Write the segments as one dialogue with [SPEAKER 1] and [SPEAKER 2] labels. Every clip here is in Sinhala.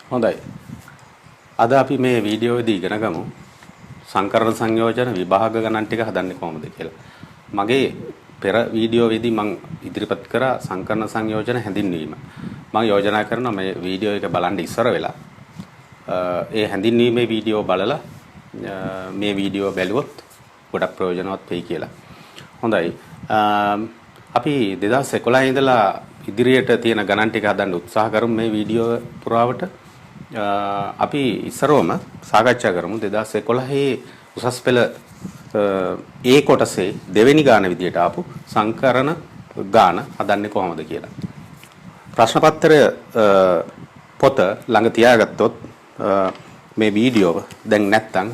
[SPEAKER 1] හොඳයි. අද අපි මේ වීඩියෝවේදී ඉගෙන ගමු සංකරණ සංයෝජන විභාග ගණන් ටික හදන්නේ කොහොමද කියලා. මගේ පෙර වීඩියෝවේදී මම ඉදිරිපත් කරා සංකරණ සංයෝජන හැඳින්වීම. මම යෝජනා කරනවා මේ වීඩියෝ එක බලන්න ඉස්සර වෙලා ඒ හැඳින්වීමේ වීඩියෝ බලලා මේ වීඩියෝ බැලුවොත් ගොඩක් ප්‍රයෝජනවත් වෙයි කියලා. හොඳයි. අපි 2011 ඉඳලා ඉදිරියට තියෙන ගණන් ටික හදන්න උත්සාහ කරමු මේ වීඩියෝ පුරාවට. අපි ඉස්සරවම සාකච්ඡා කරමු 2011 උසස් පෙළ ඒ කොටසේ දෙවෙනි ගාන විදියට ආපු සංකරණ ගාන හදන්නේ කොහොමද කියලා. ප්‍රශ්න පත්‍රය පොත ළඟ තියාගත්තොත් මේ වීඩියෝව දැන් නැත්තම්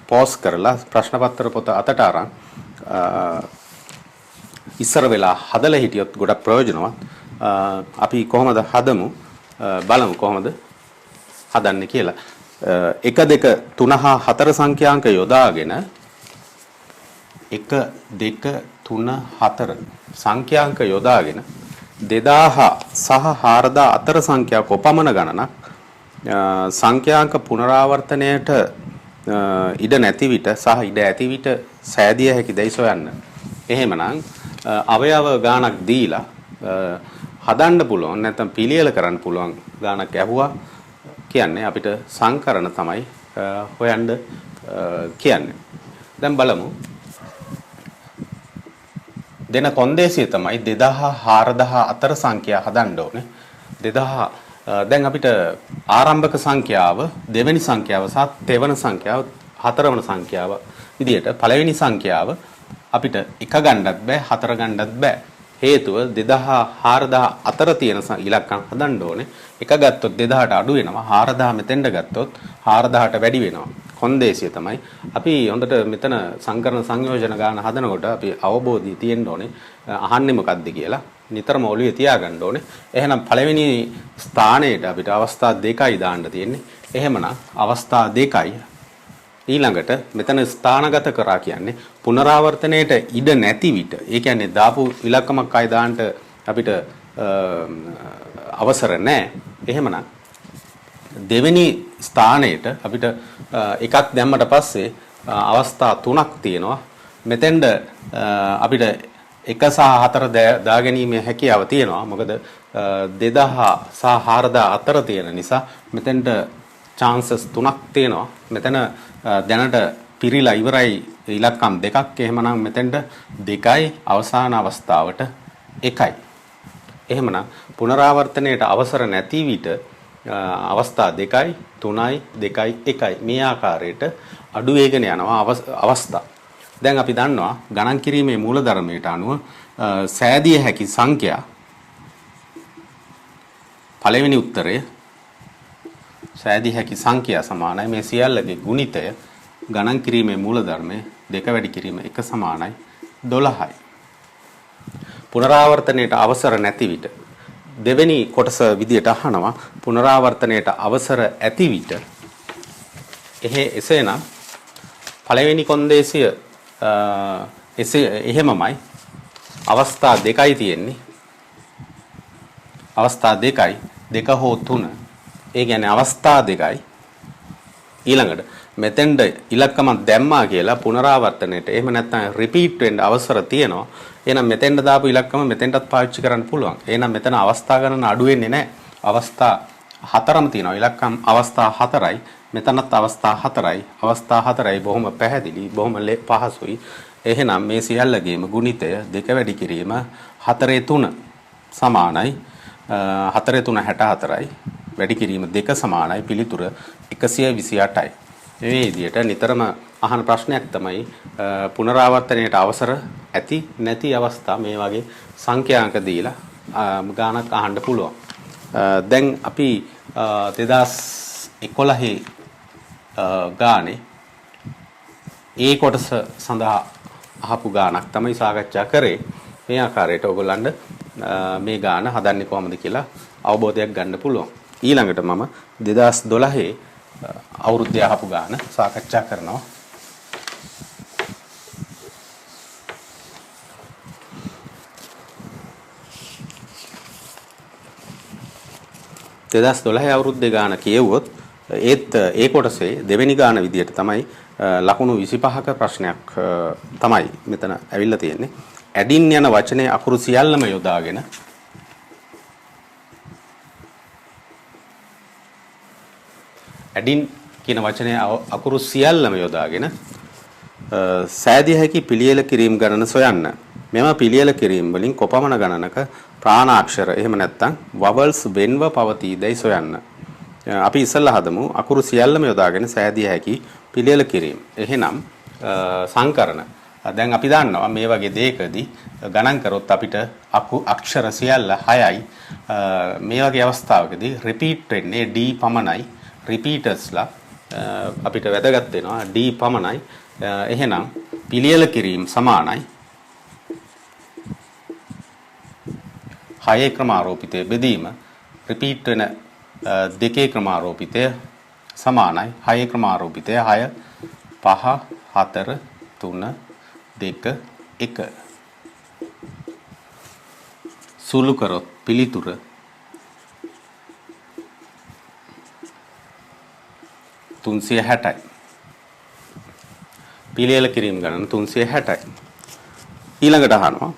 [SPEAKER 1] පෝස් කරලා ප්‍රශ්න පත්‍ර පොත අතට අරන් ඉස්සර වෙලා හදලා හිටියොත් ගොඩක් ප්‍රයෝජනවත්. අපි කොහොමද හදමු බලමු කොහොමද හදන්නේ කියලා. 1 2 3 හා 4 සංඛ්‍යාංක යොදාගෙන 1 2 3 4 සංඛ්‍යාංක යොදාගෙන 2000 සහ 4000 අතර සංඛ්‍යා කොපමණ ගණනක් සංඛ්‍යාංක පුනරාවර්තනයට ඉඩ නැති විට සහ ඉඩ ඇති විට සෑදිය හැකිදයි සොයන්න. එහෙමනම් අවයව ගාණක් දීලා හදන්න පුළුවන් නැත්නම් පිළියෙල කරන්න පුළුවන් ගාණක් ඇහුවා කියන්නේ අපිට සංකරණ තමයි හොයන්න කියන්නේ. දැන් බලමු. දෙන කොන්දේසිය තමයි 2000 4000 අතර සංඛ්‍යා හදන්න ඕනේ. 2000 දැන් අපිට ආරම්භක සංඛ්‍යාව දෙවෙනි සංඛ්‍යාව සහ තෙවන සංඛ්‍යාව හතරවන සංඛ්‍යාව විදියට පළවෙනි සංඛ්‍යාව අපිට එක ගන්නත් බෑ හතර ගන්නත් බෑ. හේතුව 2000 4000 අතර තියෙන ඉලක්කම් හදන්න ඕනේ. එක ගත්තොත් 2000ට අඩු වෙනවා. 4000 මෙතෙන්ට ගත්තොත් 4000ට වැඩි වෙනවා. කොන්දේසිය තමයි. අපි හොඳට මෙතන සංකරණ සංයෝජන ගාන හදනකොට අපි අවබෝධය තියෙන්න ඕනේ. අහන්නේ මොකද්ද කියලා නිතරම ඔළුවේ තියාගන්න ඕනේ. එහෙනම් පළවෙනි ස්ථානයේට අපිට අවස්ථා දෙකයි දාන්න තියෙන්නේ. එහෙමනම් අවස්ථා දෙකයි ඊළඟට මෙතන ස්ථානගත කරා කියන්නේ පුනරාවර්තනයේට ඉඩ නැති විට. ඒ කියන්නේ දාපු ඉලක්කමක් අය දාන්න අපිට අවසර නැහැ. එහෙමනම් දෙවෙනි ස්ථානයේට අපිට එකක් දැම්මට පස්සේ අවස්ථා තුනක් තියෙනවා. මෙතෙන්ද අපිට 1 සහ 4 දාගැනීමේ හැකියාව තියෙනවා. මොකද 2000 සහ 4000 අතර තියෙන නිසා මෙතෙන්ට chances තුනක් තියෙනවා. මෙතන දැනට පිරීලා ඉවරයි ඉලක්කම් දෙකක්. එහෙමනම් මෙතෙන්ට 2යි අවසාන අවස්ථාවට 1යි. එහෙමනම් පුනරාවර්තනයේට අවසර නැති විට අවස්ථා 2යි 3යි 2යි 1යි මේ ආකාරයට අඩු වේගන යනවා අවස්ථා. දැන් අපි දන්නවා ගණන් කිරීමේ මූලධර්මයට අනුව සෑදිය හැකි සංඛ්‍යා පළවෙනි උත්තරය සෑදිය හැකි සංඛ්‍යා සමානයි මේ සියල්ලගේ ගුණිතය ගණන් කිරීමේ මූලධර්මයේ 2 වැඩි කිරීම 1 සමානයි 12යි. පුනරාවර්තනයේට අවසර නැති විට දෙවෙනි කොටස විදියට අහනවා පුනරාවර්තනයේට අවසර ඇති විට එසේනම් පළවෙනි කොන්දේසිය එහෙමමයි අවස්ථා දෙකයි තියෙන්නේ. අවස්ථා දෙකයි 2 හෝ 3 ඒ කියන්නේ අවස්ථා දෙකයි. ඊළඟට මෙතෙන්ද ඉලක්කමක් දැම්මා කියලා පුනරාවර්තනයේට එහෙම නැත්නම් රිපීට් වෙන්න අවසර තියෙනවා. එහෙනම් මෙතෙන්ද දාපු ඉලක්කම මෙතෙන්ටත් පාවිච්චි කරන්න පුළුවන්. එහෙනම් මෙතන අවස්ථා ගණන අඩු වෙන්නේ නැහැ. අවස්ථා 4ම තියෙනවා. ඉලක්කම් අවස්ථා 4යි. මෙතනත් අවස්ථා 4යි. අවස්ථා 4යි බොහොම පැහැදිලි, බොහොම පහසුයි. එහෙනම් මේ සියල්ලගේම ගුණිතය 2 වැඩි කිරීම 4 සමානයි 4 3 64යි. වැඩි කිරීම 2 සමානයි පිළිතුර 128යි. මේ විදිහට නිතරම අහන ප්‍රශ්නයක් තමයි පුනරාවර්තනයේට අවසර ඇති නැති අවස්ථා මේ වගේ සංඛ්‍යාංක දීලා ගානක් අහන්න පුළුවන්. දැන් අපි 2011 ගානේ ඒ කොටස සඳහා අහපු ගානක් තමයි සාකච්ඡා කරේ. මේ ආකාරයට ඔයගොල්ලන්ට මේ ගාන හදන්නේ කොහොමද කියලා අවබෝධයක් ගන්න පුළුවන්. ඊළඟට මම 2012 අවුරුද්දේ අහපු ගාන සාකච්ඡා කරනවා. 2012 අවුරුද්දේ ගාන කියෙව්වොත් ඒත් ඒ කොටසේ දෙවෙනි ගාන විදියට තමයි ලකුණු 25ක ප්‍රශ්නයක් තමයි මෙතන ඇවිල්ලා තියෙන්නේ. ඇඩින් යන වචනේ අකුරු සියල්ලම යොදාගෙන ඇඩින් කියන වචනේ අකුරු සියල්ලම යොදාගෙන සෑදිය හැකි පිළියෙල කිරීම ගණන සොයන්න. මෙම පිළියෙල කිරීම වලින් කොපමණ ගණනක ප්‍රාණාක්ෂර එහෙම නැත්නම් vowels වෙන්ව පවතීදයි සොයන්න. අපි ඉස්සෙල්ලා හදමු අකුරු සියල්ලම යොදාගෙන සෑදිය හැකි පිළියෙල කිරීම. එහෙනම් සංකරණ. දැන් අපි දන්නවා මේ වගේ දෙයකදී ගණන් කරොත් අපිට අක්ෂර සියල්ල 6යි. මේ වගේ අවස්ථාවකදී රිපීට් වෙන්නේ D පමණයි. රිපීටර්ස්ලා අපිට වැදගත් වෙනවා D පමණයි. එහෙනම් පිළියෙල කිරීම සමානයි 6 ක්‍රමාරෝපිතය බෙදීම රිපීට් වෙන 2 ක්‍රමාරෝපිතය සමානයි 6 ක්‍රමාරෝපිතය 6 5 4 3 2 1 සුළු කරොත් පිළිතුර 360යි. පිළියෙල කිරීම ගණන 360යි. ඊළඟට අහනවා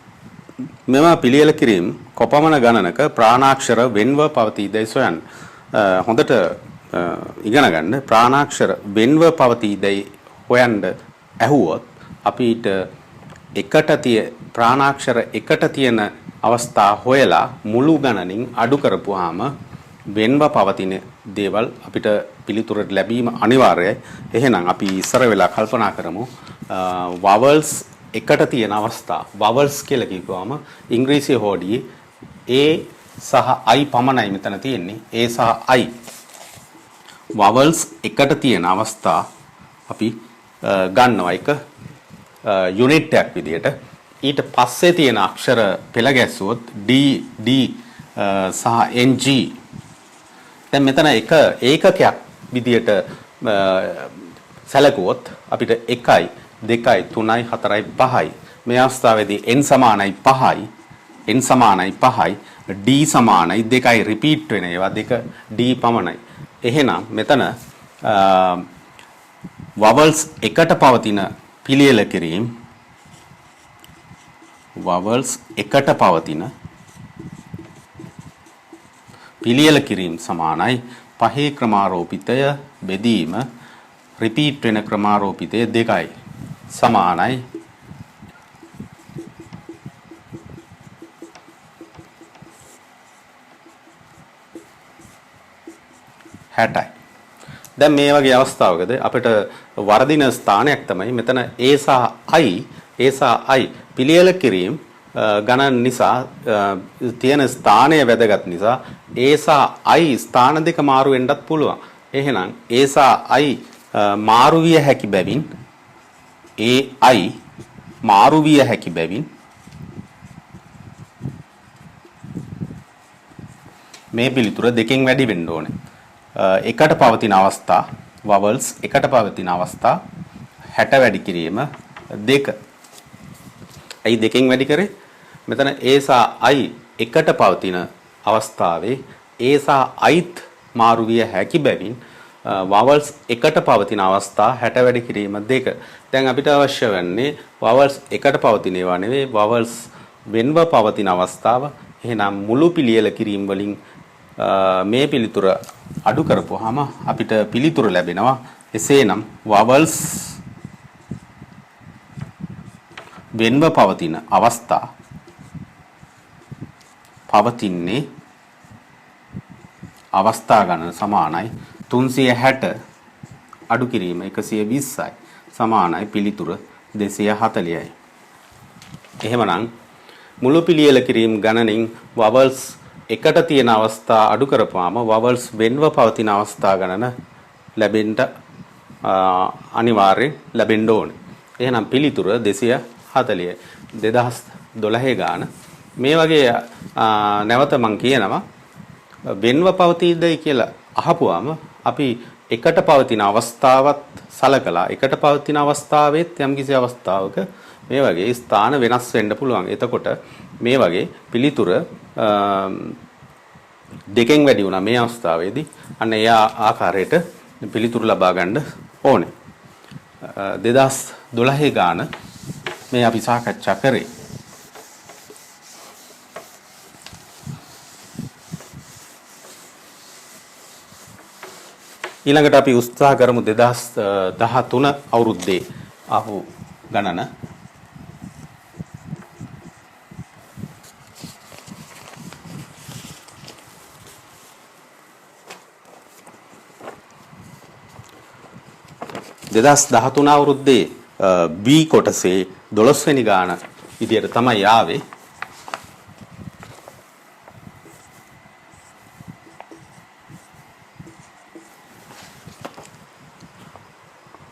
[SPEAKER 1] මෙම පිළියෙල කිරීම කොපමණ ගණනක ප්‍රාණාක්ෂර වෙන්ව පවතීදයි සොයන්න. හොඳට ඉගෙන ගන්න ප්‍රාණාක්ෂර වෙන්ව පවතීදයි හොයන්න ඇහුවොත් අපිට ප්‍රාණාක්ෂර එකට තියෙන අවස්ථා හොයලා මුළු ගණනින් අඩු කරපුවාම වෙන්ව පවතින දේවල් අපිට පිළිතුරට ලැබීම අනිවාර්යයි. එහෙනම් අපි ඉස්සර වෙලා කල්පනා කරමු vowels එකට තියෙන අවස්ථා. vowels කියලා කියපුවාම ඉංග්‍රීසි හෝඩියේ a සහ i පමණයි මෙතන තියෙන්නේ. a සහ i. vowels එකට තියෙන අවස්ථා අපි ගන්නවා එක යුනිට් එකක් විදියට. ඊට පස්සේ තියෙන අක්ෂර පෙළ ගැස්සුවොත් d සහ ng දැන් මෙතන එක ඒකකයක් විදියට සැලකුවොත් අපිට 1යි 2යි 3යි 4යි 5යි මේ අවස්ථාවේදී n සමානයි 5යි n සමානයි 5යි d සමානයි 2යි රිපීට් වෙන ඒවා දෙක d පමණයි. එහෙනම් මෙතන vowels එකට පවතින පිළියෙල කිරීම vowels එකට පවතින පිළියෙල කිරීම සමානයි 5 ක්‍රමාරෝපිතය බෙදීම රිපීට් වෙන ක්‍රමාරෝපිතය 2යි සමානයි 60යි. දැන් මේ වගේ අවස්ථාවකදී අපිට වර්ධින ස්ථානයක් තමයි මෙතන a සහ i පිළියෙල කිරීම ගණන් නිසා තියෙන ස්ථානය වැදගත් නිසා a සහ i ස්ථාන දෙක මාරු වෙන්නත් පුළුවන්. එහෙනම් a සහ i මාරු විය හැකි බැවින් ai මාරු විය හැකි බැවින් මේ පිළිතුර දෙකෙන් වැඩි වෙන්න ඕනේ. එකට පවතින අවස්ථා vowels එකට පවතින අවස්ථා 60 වැඩි කිරීම 2. ඇයි දෙකෙන් වැඩි කරේ? මෙතන a සහ i එකට පවතින අවස්ථාවේ a සහ iත් මාරු විය හැකි බැවින් vowels එකට පවතින අවස්ථා 60 වැඩි කිරීම 2. දැන් අපිට අවශ්‍ය වෙන්නේ vowels එකට පවතින ඒවා නෙවෙයි vowels වෙන්ව පවතින අවස්ථාව. එහෙනම් මුළු පිළියෙල කිරීම වලින් මේ පිළිතුර අඩු කරපුවාම අපිට පිළිතුර ලැබෙනවා. එසේනම් vowels වෙන්ව පවතින අවස්ථා පවතින්නේ අවස්ථා ගණන සමානයි 360 අඩු කිරීම 120යි සමානයි පිළිතුර 240යි. එහෙමනම් මුළු පිළියෙල කිරීම ගණනින් vowels එකට තියෙන අවස්ථා අඩු කරපුවාම vowels වෙන්ව පවතින අවස්ථා ගණන ලැබෙන්න අනිවාර්යෙන් ලැබෙන්න ඕනේ. එහෙනම් පිළිතුර 240යි. 2012 ගාන මේ වගේ නැවත මම කියනවා වෙන්ව පවතීදයි කියලා අහපුවාම අපි එකට පවතින අවස්ථාවත් සලකලා එකට පවතින අවස්ථාවෙත් යම්කිසි අවස්ථාවක මේ වගේ ස්ථාන වෙනස් වෙන්න පුළුවන්. එතකොට මේ වගේ පිළිතුර දෙකෙන් වැඩි වුණා මේ අවස්ථාවේදී. අන්න ඒ ආකාරයට පිළිතුරු ලබා ගන්න ඕනේ. 2012 ගාන මේ අපි සාකච්ඡා කරේ. ඊළඟට අපි උත්සාහ කරමු 2013 අවුරුද්දේ ආපු ගණන. දෙදස් 13 අවුරුද්දේ B කොටසේ 12 වෙනි ගාන විදියට තමයි ආවේ.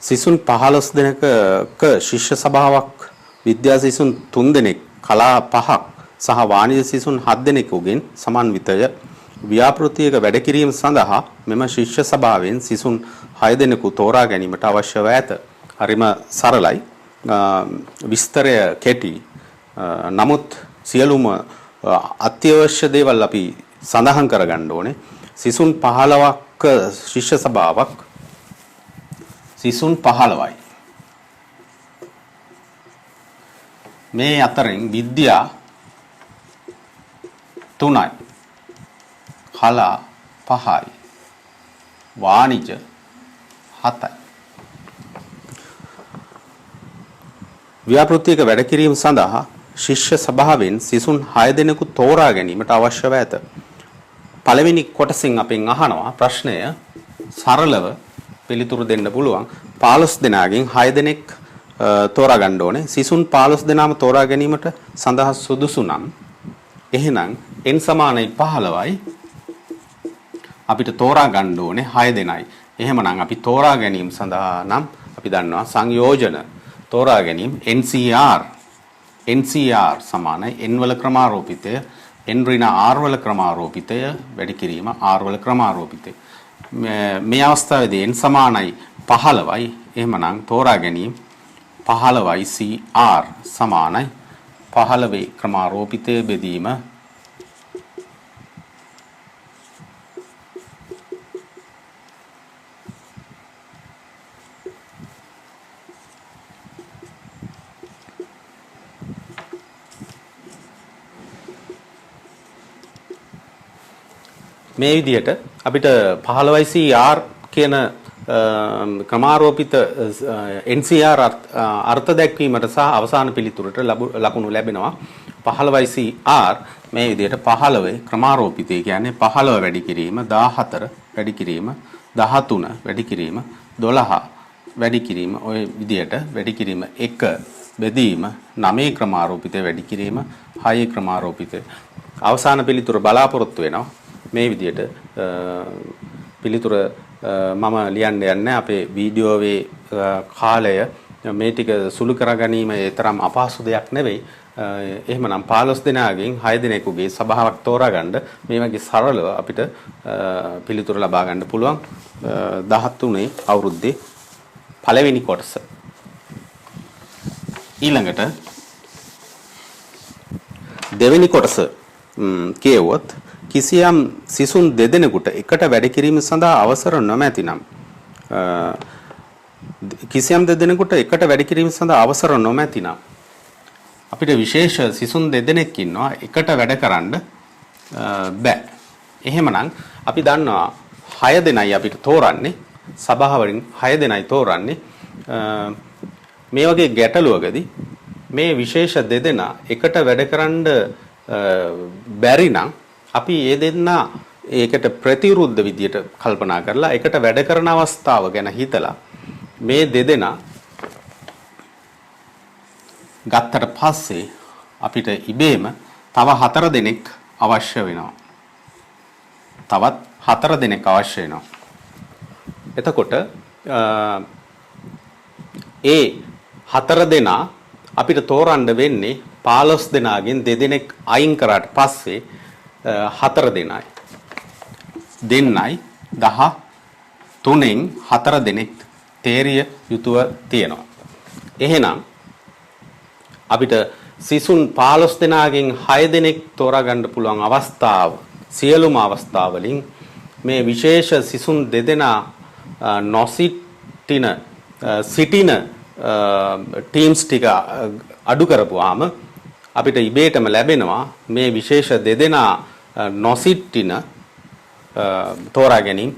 [SPEAKER 1] සිසුන් 15 දෙනෙක ශිෂ්‍ය සභාවක්, විද්‍යා සිසුන් 3 දෙනෙක්, කලා 5ක් සහ වාණිජ සිසුන් 7 දෙනෙකුගෙන් සමන්විතය ව්‍යාපෘතියක වැඩ කිරීම සඳහා මෙම ශිෂ්‍ය සභාවෙන් සිසුන් 6 දෙනෙකු තෝරා ගැනීමට අවශ්‍යව ඇත. හරිම සරලයි. විස්තරය කෙටි. නමුත් සියලුම අත්‍යවශ්‍ය දේවල් අපි සඳහන් කරගන්න ඕනේ. සිසුන් 15ක ශිෂ්‍ය සභාවක් සිසුන් 15යි. මේ අතරින් විද්‍යා 3යි. කලා 5යි. වාණිජ 7යි. ව්‍යාපෘතියක වැඩ කිරීම සඳහා ශිෂ්‍ය සභාවෙන් සිසුන් 6 දෙනෙකු තෝරා ගැනීමට අවශ්‍යව ඇත. පළවෙනි කොටසෙන් අපෙන් අහනවා ප්‍රශ්නය සරලව පිළිතුරු දෙන්න පුළුවන්. 15 දෙනාගෙන් 6 දෙනෙක් තෝරා ගන්න ඕනේ. සිසුන් 15 දෙනාම තෝරා ගැනීමට සඳහා සුදුසු නම් එහෙනම් n සමානයි 15යි. අපිට තෝරා ගන්න ඕනේ 6 දෙනයි. එහෙමනම් අපි තෝරා ගැනීම සඳහා නම් අපි දන්නවා සංයෝජන තෝරා ගැනීම NCR සමානයි n වල ක්‍රමාරෝපිතය n ඍණ r වල ක්‍රමාරෝපිතය වැඩි කිරීම r වල ක්‍රමාරෝපිතය. මේ අවස්ථාවේදී n සමානයි 15යි. එහෙමනම් තෝරා ගැනීම 15යි CR සමානයි 15 ක්‍රමාරෝපිතය බෙදීම මේ විදිහට අපිට 15CR කියන ක්‍රමාරෝපිත NCR අර්ථ දැක්වීමට සහ අවසාන පිළිතුරට ලකුණු ලැබෙනවා. 15CR මේ විදිහට 15 ක්‍රමාරෝපිතය කියන්නේ 15 වැඩි කිරීම 14 වැඩි කිරීම 13 වැඩි කිරීම 12 වැඩි කිරීම ඔය විදිහට වැඩි කිරීම 1 බෙදීම 9 ක්‍රමාරෝපිතය වැඩි කිරීම 6 ක්‍රමාරෝපිතය අවසාන පිළිතුර බලාපොරොත්තු වෙනවා. මේ විදිහට පිළිතුර මම ලියන්න යන්නේ අපේ වීඩියෝවේ කාලය මේ ටික සුළු කරගැනීම ඒ තරම් අපහසු දෙයක් නෙවෙයි. එහෙමනම් 15 දෙනාගෙන් 6 දෙනෙකුගේ සභාවක් තෝරාගන්න මේ වගේ සරලව අපිට පිළිතුර ලබා ගන්න පුළුවන් 13 අවුරුද්දේ පළවෙනි කොටස. ඊළඟට දෙවෙනි කොටස කියවුවොත් කිසියම් සිසුන් දෙදෙනෙකුට එකට වැඩ කිරීම සඳහා අවසර නොමැතිනම් කිසියම් දෙදෙනෙකුට එකට වැඩ කිරීම සඳහා අවසර නොමැතිනම් අපිට විශේෂ සිසුන් දෙදෙනෙක් ඉන්නවා එකට වැඩ කරන්න බෑ. එහෙමනම් අපි දන්නවා 6 දෙනයි අපිට තෝරන්නේ සභාවලින් 6 දෙනයි තෝරන්නේ. මේ වගේ ගැටලුවකදී මේ විශේෂ දෙදෙනා එකට වැඩ කරන්න බැරි නම් අපි ඒ දෙන්නා ඒකට ප්‍රතිවිරුද්ධ විදියට කල්පනා කරලා එකට වැඩ කරන අවස්ථාව ගැන හිතලා මේ දෙදෙනා ගත්තට පස්සේ අපිට ඉබේම තව 4 දෙනෙක් අවශ්‍ය වෙනවා. තවත් 4 දෙනෙක් අවශ්‍ය වෙනවා. එතකොට ඒ 4 දෙනා අපිට තෝරන්න වෙන්නේ 15 දෙනාගෙන් 2 දෙනෙක් අයින් කරාට පස්සේ 4 දෙනයි. දෙන්නයි 13න් 4 දෙනෙක් තේරිය යුතුව තියෙනවා. එහෙනම් අපිට සිසුන් 15 දෙනාගෙන් 6 දෙනෙක් තෝරා ගන්න පුළුවන් අවස්ථාව සියලුම අවස්ථාවලින් මේ විශේෂ සිසුන් දෙදෙනා නොසිටින සිටින ටීම්ස් ටික අඩු කරපුවාම අපිට ඉබේටම ලැබෙනවා මේ විශේෂ දෙදෙනා නොසිටින තෝරා ගැනීම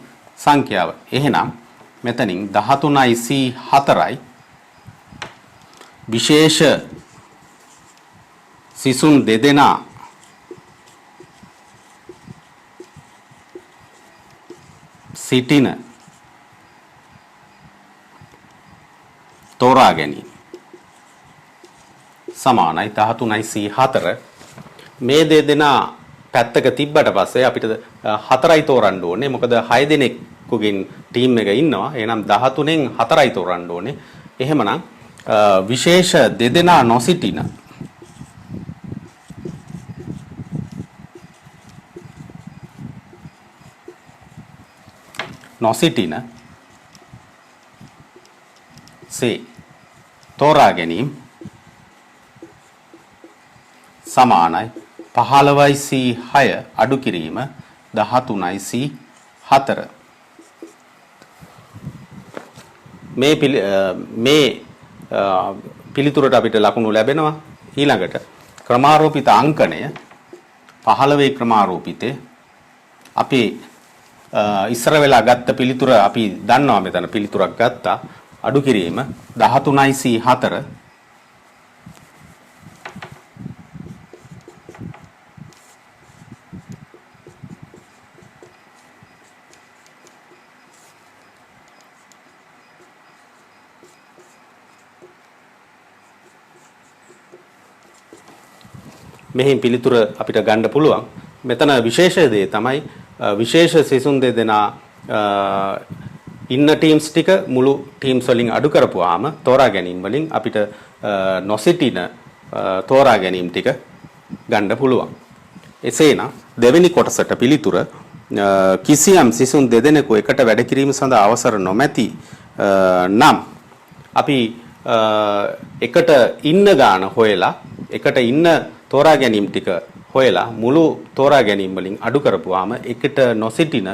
[SPEAKER 1] සංඛ්‍යාව. එහෙනම් මෙතනින් 13යි C4යි විශේෂ සිසුන් දෙදෙනා සිටින තෝරා ගැනීම සමානයි 13යි C4. මේ දෙදෙනා පැත්තක තිබ්බට පස්සේ අපිට 4යි තෝරන්න ඕනේ. මොකද 6 දෙනෙකුගෙන් ටීම් එක ඉන්නවා. එහෙනම් 13න් 4යි තෝරන්න ඕනේ. එහෙමනම් විශේෂ දෙදෙනා නොසිටින C තෝරා ගැනීම සමානයි 15යි C6 අඩු කිරීම 13යි C4. මේ පිළිතුරට අපිට ලකුණු ලැබෙනවා. ඊළඟට ක්‍රමාරෝපිත අංකණය 15 ක්‍රමාරෝපිතේ අපි ඉස්සර වෙලා ගත්ත පිළිතුර අපි දන්නවා. මෙතන පිළිතුරක් ගත්තා. අඩු කිරීම 13යි C4 මෙහින් පිළිතුර අපිට ගන්න පුළුවන්. මෙතන විශේෂ දේ තමයි විශේෂ සිසුන් දෙදෙනා ඉන්න ටීම්ස් ටික මුළු ටීම්ස් වලින් අඩු කරපුවාම තෝරා ගැනීම වලින් අපිට නොසිටින තෝරා ගැනීම ටික ගන්න පුළුවන්. එසේනම් දෙවෙනි කොටසට පිළිතුර කිසියම් සිසුන් දෙදෙනෙකු එකට වැඩ කිරීම සඳහා අවසර නොමැති නම් අපි එකට ඉන්න ගාන හොයලා එකට ඉන්න තෝරා ගැනීම ටික හොයලා මුළු තෝරා ගැනීම වලින් අඩු කරපුවාම එකට නොසිටින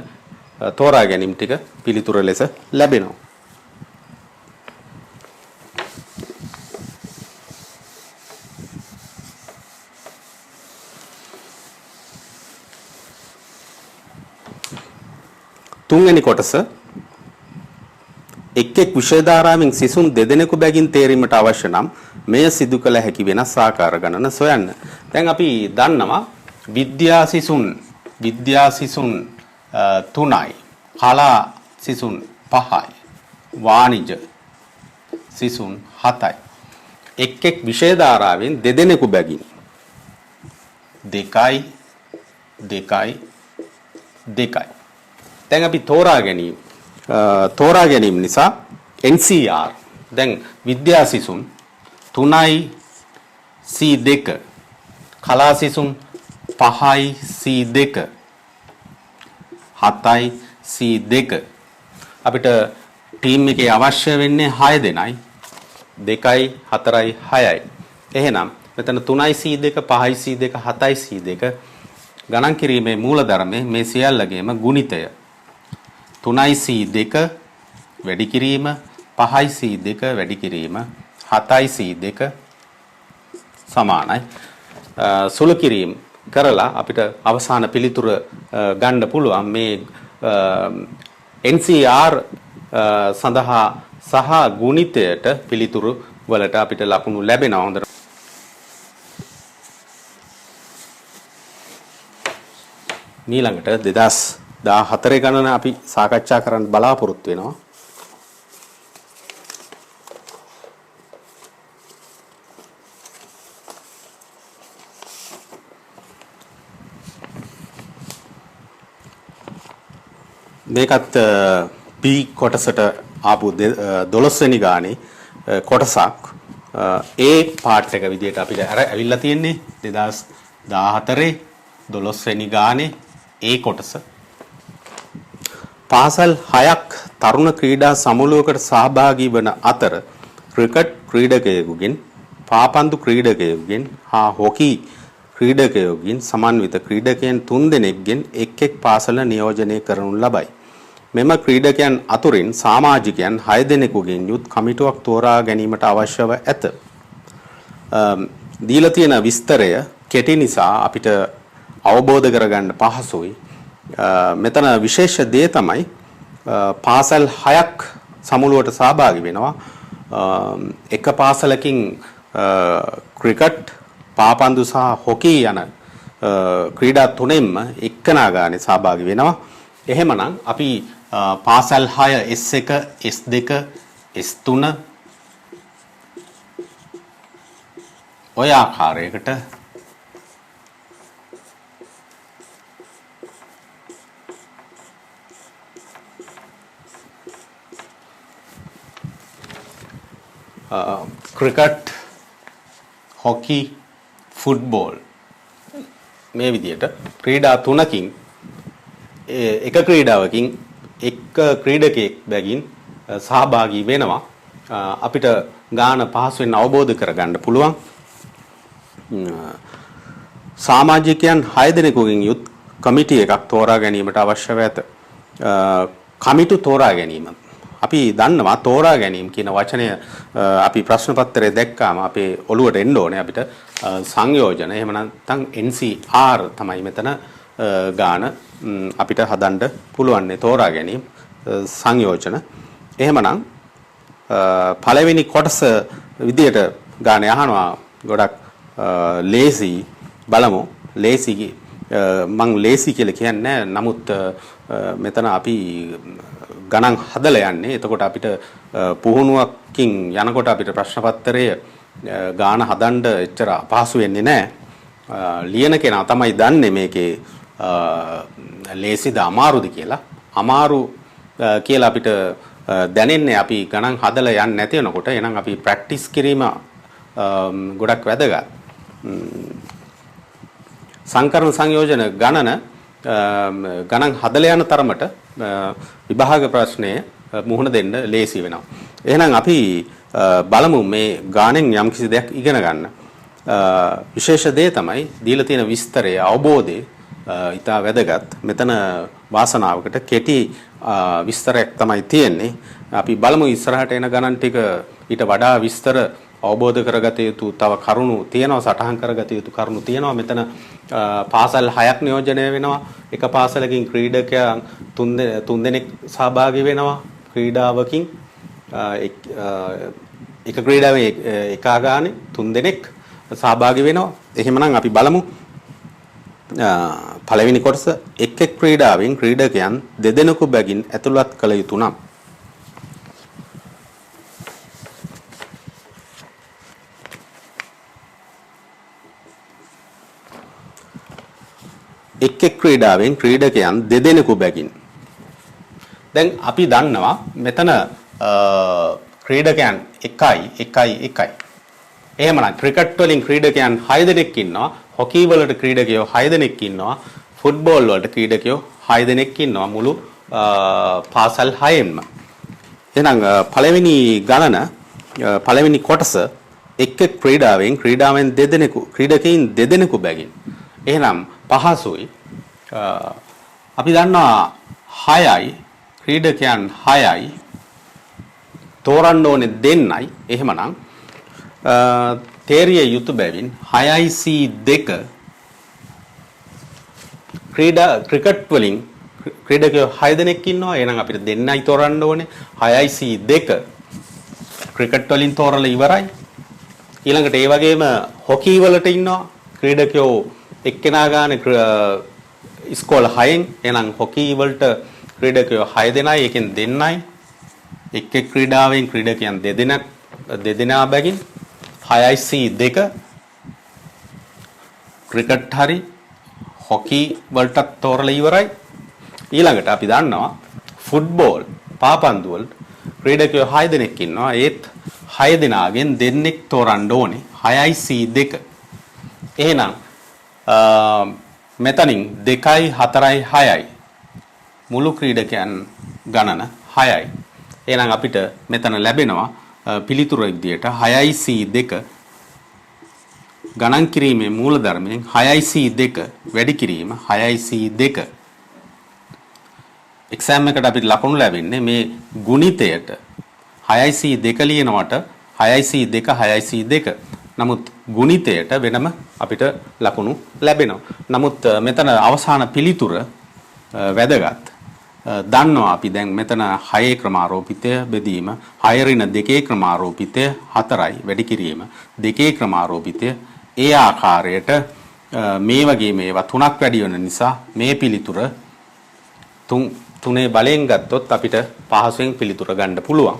[SPEAKER 1] තෝරා ගැනීම ටික පිළිතුර ලෙස ලැබෙනවා. තුන්වෙනි කොටස එක් එක් විෂයධාරාවෙන් සිසුන් දෙදෙනෙකු බැගින් තේරීමට අවශ්‍ය නම් මෙය සිදු කළ හැකි වෙනස් ආකාර ගණන සොයන්න. දැන් අපි දන්නවා විද්‍යා සිසුන් 3යි, කලා සිසුන් 5යි, වාණිජ සිසුන් 7යි. එක් එක් විෂයධාරාවෙන් දෙදෙනෙකු බැගින් 2යි 2යි 2යි. දැන් අපි තෝරා ගැනීම නිසා NCR දැන් විද්‍යා සිසුන් 3යි C2, කලා සිසුන් 5යි C2, 7යි C2. අපිට ටීම් එකේ අවශ්‍ය වෙන්නේ 6 දෙනයි. 2යි 4යි 6යි. එහෙනම් මෙතන 3යි C2, 5යි C2, 7යි C2 ගණන් කිරීමේ මූලධර්මයේ මේ සියල්ලගේම ගුණිතය 3යි C2 වැඩි කිරීම 5යි C2 වැඩි කිරීම 7යි C2 සමානයි. සුළු කිරීම කරලා අපිට අවසාන පිළිතුර ගන්න පුළුවන්. මේ NCR සඳහා සහ ගුණිතයට පිළිතුරු වලට අපිට ලකුණු ලැබෙනවා. හොඳට ඊළඟට 2014 ගණන අපි සාකච්ඡා කරන්න බලාපොරොත්තු වෙනවා. මේකත් B කොටසට ආපු 12 වෙනි ගානේ කොටසක් A පාර්ට් එක විදිහට අපිට ඇවිල්ලා තියෙන්නේ 2014 12 වෙනි ගානේ A කොටස. පාසල් 6ක් තරුණ ක්‍රීඩා සමුළුවකට සහභාගී වන අතර ක්‍රිකට් ක්‍රීඩකයෙකුගෙන්, පාපන්දු ක්‍රීඩකයෙකුගෙන් හා හොකි ක්‍රීඩකයෝගෙන් සමන්විත ක්‍රීඩකයන් 3 දෙනෙක්ගෙන් එක් පාසල නියෝජනය කරනු ලබයි. මෙම ක්‍රීඩකයන් අතුරින් සමාජිකයන් 6 දෙනෙකුගෙන් යුත් කමිටුවක් තෝරා ගැනීමට අවශ්‍යව ඇත. දීලා තියෙන විස්තරය කෙටි නිසා අපිට අවබෝධ කරගන්න පහසුයි. මෙතන විශේෂ දේ තමයි පාසල් 6ක් සමුළුවට සහභාගී වෙනවා. එක පාසලකින් ක්‍රිකට්, පාපන්දු සහ හොකී යන ක්‍රීඩා තුනෙන්ම එක්කනා ගානේ සහභාගී වෙනවා. එහෙමනම් අපි පාසල් 6 S1, S2, S3 ඔය ආකාරයකට ක්‍රිකට්, හොකි, ෆුට්බෝල් මේ විදිහට ක්‍රීඩා තුනකින් එක ක්‍රීඩාවකින් එක් ක්‍රීඩකයෙක් බැගින් සහභාගී වෙනවා. අපිට ගාන පහසුවෙන් අවබෝධ කරගන්න පුළුවන්. සමාජිකයන් 6 දෙනෙකුගෙන් යුත් කමිටු එකක් තෝරා ගැනීමට අවශ්‍යව ඇත. කමිටු තෝරා ගැනීම. අපි දන්නවා තෝරා ගැනීම කියන වචනය අපි ප්‍රශ්න පත්‍රයේ දැක්කාම අපේ ඔළුවට එන්න ඕනේ අපිට සංයෝජන. එහෙම නැත්නම් NCR තමයි මෙතන ගාන අපිට හදන්න පුළුවන් තෝරා ගැනීම සංයෝජන. එහෙමනම් පළවෙනි කොටස විදියට ගාන අහනවා ගොඩක් ලේසි බලමු. ලේසි මං ලේසි කියලා කියන්නේ නමුත් මෙතන අපි ගණන් හදලා යන්නේ. එතකොට අපිට පුහුණුවකින් යනකොට අපිට ප්‍රශ්න පත්‍රයේ ගාන හදන්න එච්චර අපහසු වෙන්නේ නැහැ. ලියන කෙනා තමයි දන්නේ මේකේ ලේසිද අමාරුද කියලා. අමාරු කියලා අපිට දැනෙන්නේ අපි ගණන් හදලා යන්නේ නැති වෙනකොට. එහෙනම් අපි ප්‍රැක්ටිස් කිරීම ගොඩක් වැදගත්. සංකරණ සංයෝජන ගණන් හදලා යන තරමට විභාග ප්‍රශ්නයේ මුහුණ දෙන්න ලේසි වෙනවා. එහෙනම් අපි බලමු මේ ගානෙන් යම්කිසි දෙයක් ඉගෙන ගන්න. විශේෂ දේ තමයි දීලා තියෙන විස්තරයේ අවබෝධය ඉතා වැදගත්. මෙතන වාසනාවකට කෙටි විස්තරයක් තමයි තියෙන්නේ. අපි බලමු ඉස්සරහට එන ගණන් ටික ඊට වඩා විස්තර අවබෝධ කරගත යුතු තව කරුණු තියෙනවා, සටහන් කරගත යුතු කරුණු තියෙනවා. මෙතන පාසල් 6ක් නියෝජනය වෙනවා. එක පාසලකින් ක්‍රීඩකයන් 3 දෙනෙක් සහභාගී වෙනවා. ක්‍රීඩාවකින් එක ක්‍රීඩාවේ එක ගානේ 3 දෙනෙක් සහභාගී වෙනවා. එහෙමනම් අපි බලමු පළවෙනි කොටස එක් ක්‍රීඩාවෙන් ක්‍රීඩකයන් 2 දෙනෙකු බැගින් ඇතුළත් කළ යුතු නම් එක් ක්‍රීඩාවෙන් ක්‍රීඩකයන් 2 දෙනෙකු බැගින්. දැන් අපි දන්නවා මෙතන ක්‍රීඩකයන් 1. එහෙමනම් ක්‍රිකට් වලින් ක්‍රීඩකයන් 6 දෙනෙක් ඉන්නවා. හොකී වලට ක්‍රීඩකයෝ 6 දෙනෙක් ඉන්නවා. ෆුට්බෝල් වලට ක්‍රීඩකයෝ 6 දෙනෙක් ඉන්නවා මුළු පාසල් 6ෙන්ම. එහෙනම් පළවෙනි ගණන පළවෙනි කොටස එක් ක්‍රීඩාවෙන් ක්‍රීඩකයන් 2 දෙනෙකු බැගින්. එහෙනම් පහසුයි. අපි දන්නවා 6යි ක්‍රීඩකයන් 6යි තෝරන්න ඕනේ 2යි. එහෙමනම් තේරිය යුතු බැවින් 6C2 ක්‍රිකට් වලින් ක්‍රීඩකයෝ 6 දෙනෙක් ඉන්නවා. එහෙනම් අපිට 2යි තෝරන්න ඕනේ. 6C2 ක්‍රිකට් වලින් තෝරලා ඉවරයි. ඊළඟට ඒ වගේම හොකී වලට ඉන්නවා ක්‍රීඩකයෝ එක්කෙනා ගානේ ඉස්කෝල 6න්. එහෙනම් හොකී වලට ක්‍රීඩකයෝ 6 දෙනයි. එකෙන් 2යි. එක් ක්‍රීඩාවෙන් ක්‍රීඩකයන් 2 දෙනා බැගින් 6C2 ක්‍රිකට් හරි හොකී වලට තෝරලා ඉවරයි. ඊළඟට අපි දන්නවා ෆුට්බෝල් පාපන්දු වල ක්‍රීඩකයෝ 6 දෙනෙක් ඉන්නවා. ඒත් 6 දෙනාගෙන් 2 දෙනෙක් තෝරන්න ඕනේ. 6C2. එහෙනම් මෙතනින් 2යි 4යි 6යි මුළු ක්‍රීඩකයන් ගණන 6යි. එහෙනම් අපිට මෙතන ලැබෙනවා පිළිතුර විදියට 6C2 ගණන් කිරීමේ මූලධර්මයෙන් 6c2 වැඩි කිරීම 6c2 එක්සෑම් එකට අපිට ලකුණු ලැබෙන්නේ මේ ගුණිතයට 6c2 ලියනවට 6c2 6c2 නමුත් ගුණිතයට වෙනම අපිට ලකුණු ලැබෙනවා. නමුත් මෙතන අවසාන පිළිතුර වැදගත්. දන්නවා අපි දැන් මෙතන 6 ක්‍රමාරෝපිතය බෙදීම 6 ඍණ 2 ක්‍රමාරෝපිතය 4යි වැඩි කිරීම 2 ක්‍රමාරෝපිතය ඒ ආකාරයට මේ වගේ මේවා තුනක් වැඩි වෙන නිසා මේ පිළිතුර තුනේ බලයෙන් ගත්තොත් අපිට පහසුවෙන් පිළිතුර ගන්න පුළුවන්.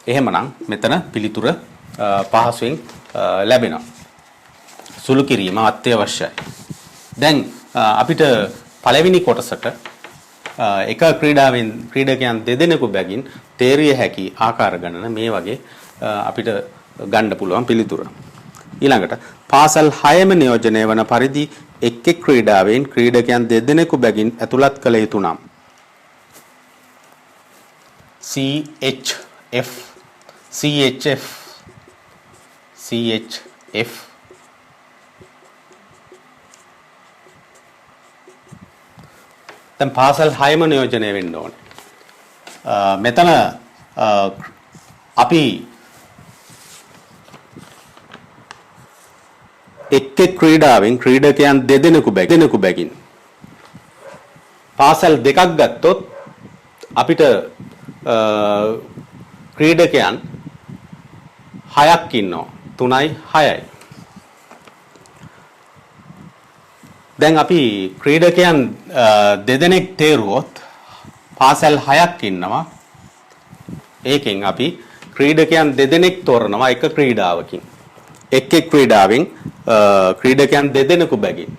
[SPEAKER 1] එහෙමනම් මෙතන පිළිතුර පහසුවෙන් ලැබෙනවා. සුළු කිරීම අත්‍යවශ්‍යයි. දැන් අපිට පළවෙනි කොටසට එක ක්‍රීඩාවෙන් ක්‍රීඩකයන් දෙදෙනෙකු බැගින් තේරිය හැකි ආකාර ගණන මේ වගේ අපිට ගන්න පුළුවන් පිළිතුර. ඊළඟට පාසල් 6ම නියෝජනය වන පරිදි එක් එක් ක්‍රීඩාවෙන් ක්‍රීඩකයන් දෙදෙනෙකු බැගින් ඇතුළත් කළ යුතු නම් CHF දැන් පාසල් 6ම නියෝජනය වෙන්න ඕනේ. මෙතන අපි එක් එක් ක්‍රීඩාවෙන් ක්‍රීඩකයන් දෙදෙනෙකු බැගින් පාසල් දෙකක් ගත්තොත් අපිට ක්‍රීඩකයන් 6ක් ඉන්නවා. 3යි 6යි. දැන් අපි ක්‍රීඩකයන් දෙදෙනෙක් තේරුවොත් පාසල් 6ක් ඉන්නවා. ඒකෙන් අපි ක්‍රීඩකයන් දෙදෙනෙක් තෝරනවා එක ක්‍රීඩාවකින්. එක් එක් ක්‍රීඩාවෙන් ක්‍රීඩකයන් දෙදෙනෙකු බැගින්.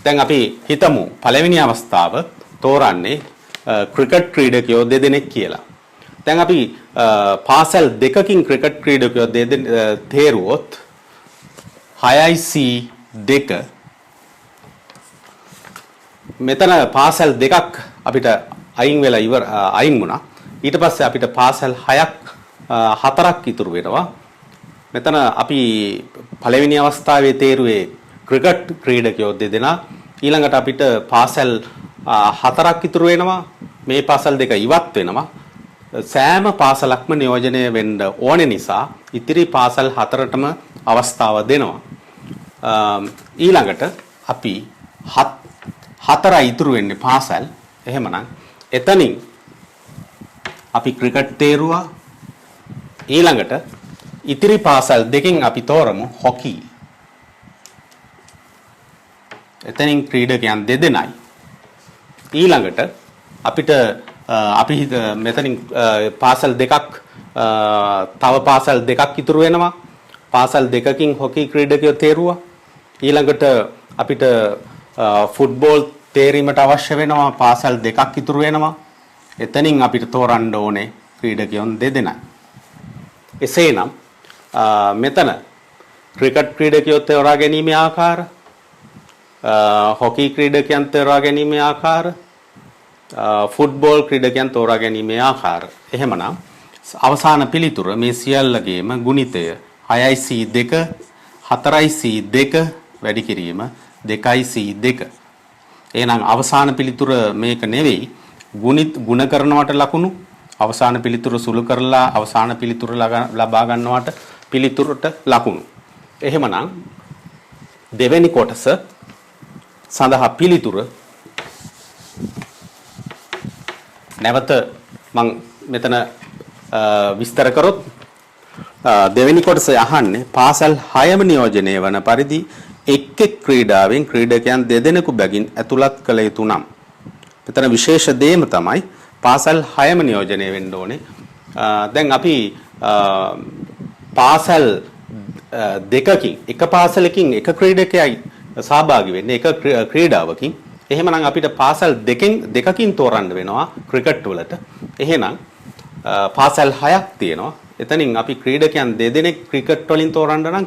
[SPEAKER 1] දැන් අපි හිතමු පළවෙනි අවස්ථාව තෝරන්නේ ක්‍රිකට් ක්‍රීඩකයෝ දෙදෙනෙක් කියලා. දැන් අපි පාසල් දෙකකින් ක්‍රිකට් ක්‍රීඩකයෝ තේරුවොත් 6c2 මෙතන පාසල් දෙකක් අපිට අයින් වුණා. ඊට පස්සේ අපිට පාසල් 4ක් ඉතුරු වෙනවා. මෙතන අපි පළවෙනි අවස්ථාවේ තේරුවේ ක්‍රිකට් ක්‍රීඩකයෝ දෙදෙනා. ඊළඟට අපිට පාසල් 4ක් ඉතුරු වෙනවා. මේ පාසල් දෙක ඉවත් වෙනවා. සෑම පාසලක්ම නියෝජනය වෙන්න ඕනේ නිසා ඉතිරි පාසල් 4ටම අවස්ථාව දෙනවා. ඊළඟට අපි 4යි ඉතුරු වෙන්නේ පාසල්. එහෙමනම් එතනින් අපි ක්‍රිකට් තේරුවා. ඊළඟට ඉතිරි පාසල් දෙකෙන් අපි තෝරමු හොකි. එතනින් ක්‍රීඩකයන් දෙදෙනයි. ඊළඟට අපිට අපි මෙතනින් පාසල් දෙකක් තව පාසල් දෙකක් ඉතුරු වෙනවා. පාසල් දෙකකින් හොකි ක්‍රීඩකයෝ තේරුවා. ඊළඟට අපිට ෆුට්බෝල් තේරීමට අවශ්‍ය වෙනවා පාසල් දෙකක් ඉතුරු වෙනවා. එතනින් අපිට තෝරන්න ඕනේ ක්‍රීඩකයන් දෙදෙනයි. එසේනම් මෙතන ක්‍රිකට් ක්‍රීඩකයෝ තෝරා ගැනීමේ ආකාර, හොකි ක්‍රීඩකයන් තෝරා ගැනීමේ ආකාර, ෆුට්බෝල් ක්‍රීඩකයන් තෝරා ගැනීමේ ආකාර. එහෙමනම් අවසාන පිළිතුර මේ සියල්ලගේම ගුණිතය 6c2 4c2 වැඩි කිරීම 2c2. එහෙනම් අවසාන පිළිතුර මේක නෙවෙයි. ಗುಣ කරනවට ලකුණු අවසාන පිළිතුර සුළු කරලා අවසාන පිළිතුර ලබා ගන්නවට පිළිතුරට ලකුණු. එහෙමනම් දෙවෙනි කොටස සඳහා පිළිතුර නැවත මම මෙතන විස්තර කරොත් දෙවෙනි කොටස අහන්නේ පාසල් 6ම නියෝජනය වන පරිදි එක් එක් ක්‍රීඩාවෙන් ක්‍රීඩකයන් දෙදෙනෙකු බැගින් ඇතුළත් කළ යුතු නම්. මෙතන විශේෂ දෙයම තමයි පාසල් 6ම නියෝජනය වෙන්න ඕනේ. දැන් අපි පාසල් දෙකකින් එක පාසලකින් එක ක්‍රීඩකයයි සහභාගී වෙන්නේ එක ක්‍රීඩාවකින්. එහෙමනම් අපිට පාසල් දෙකකින් තෝරන්න වෙනවා ක්‍රිකට් වලට. එහෙනම් පාසල් 6ක් තියෙනවා. එතනින් අපි ක්‍රීඩකයන් දෙදෙනෙක් ක්‍රිකට් වලින් තෝරන්න නම්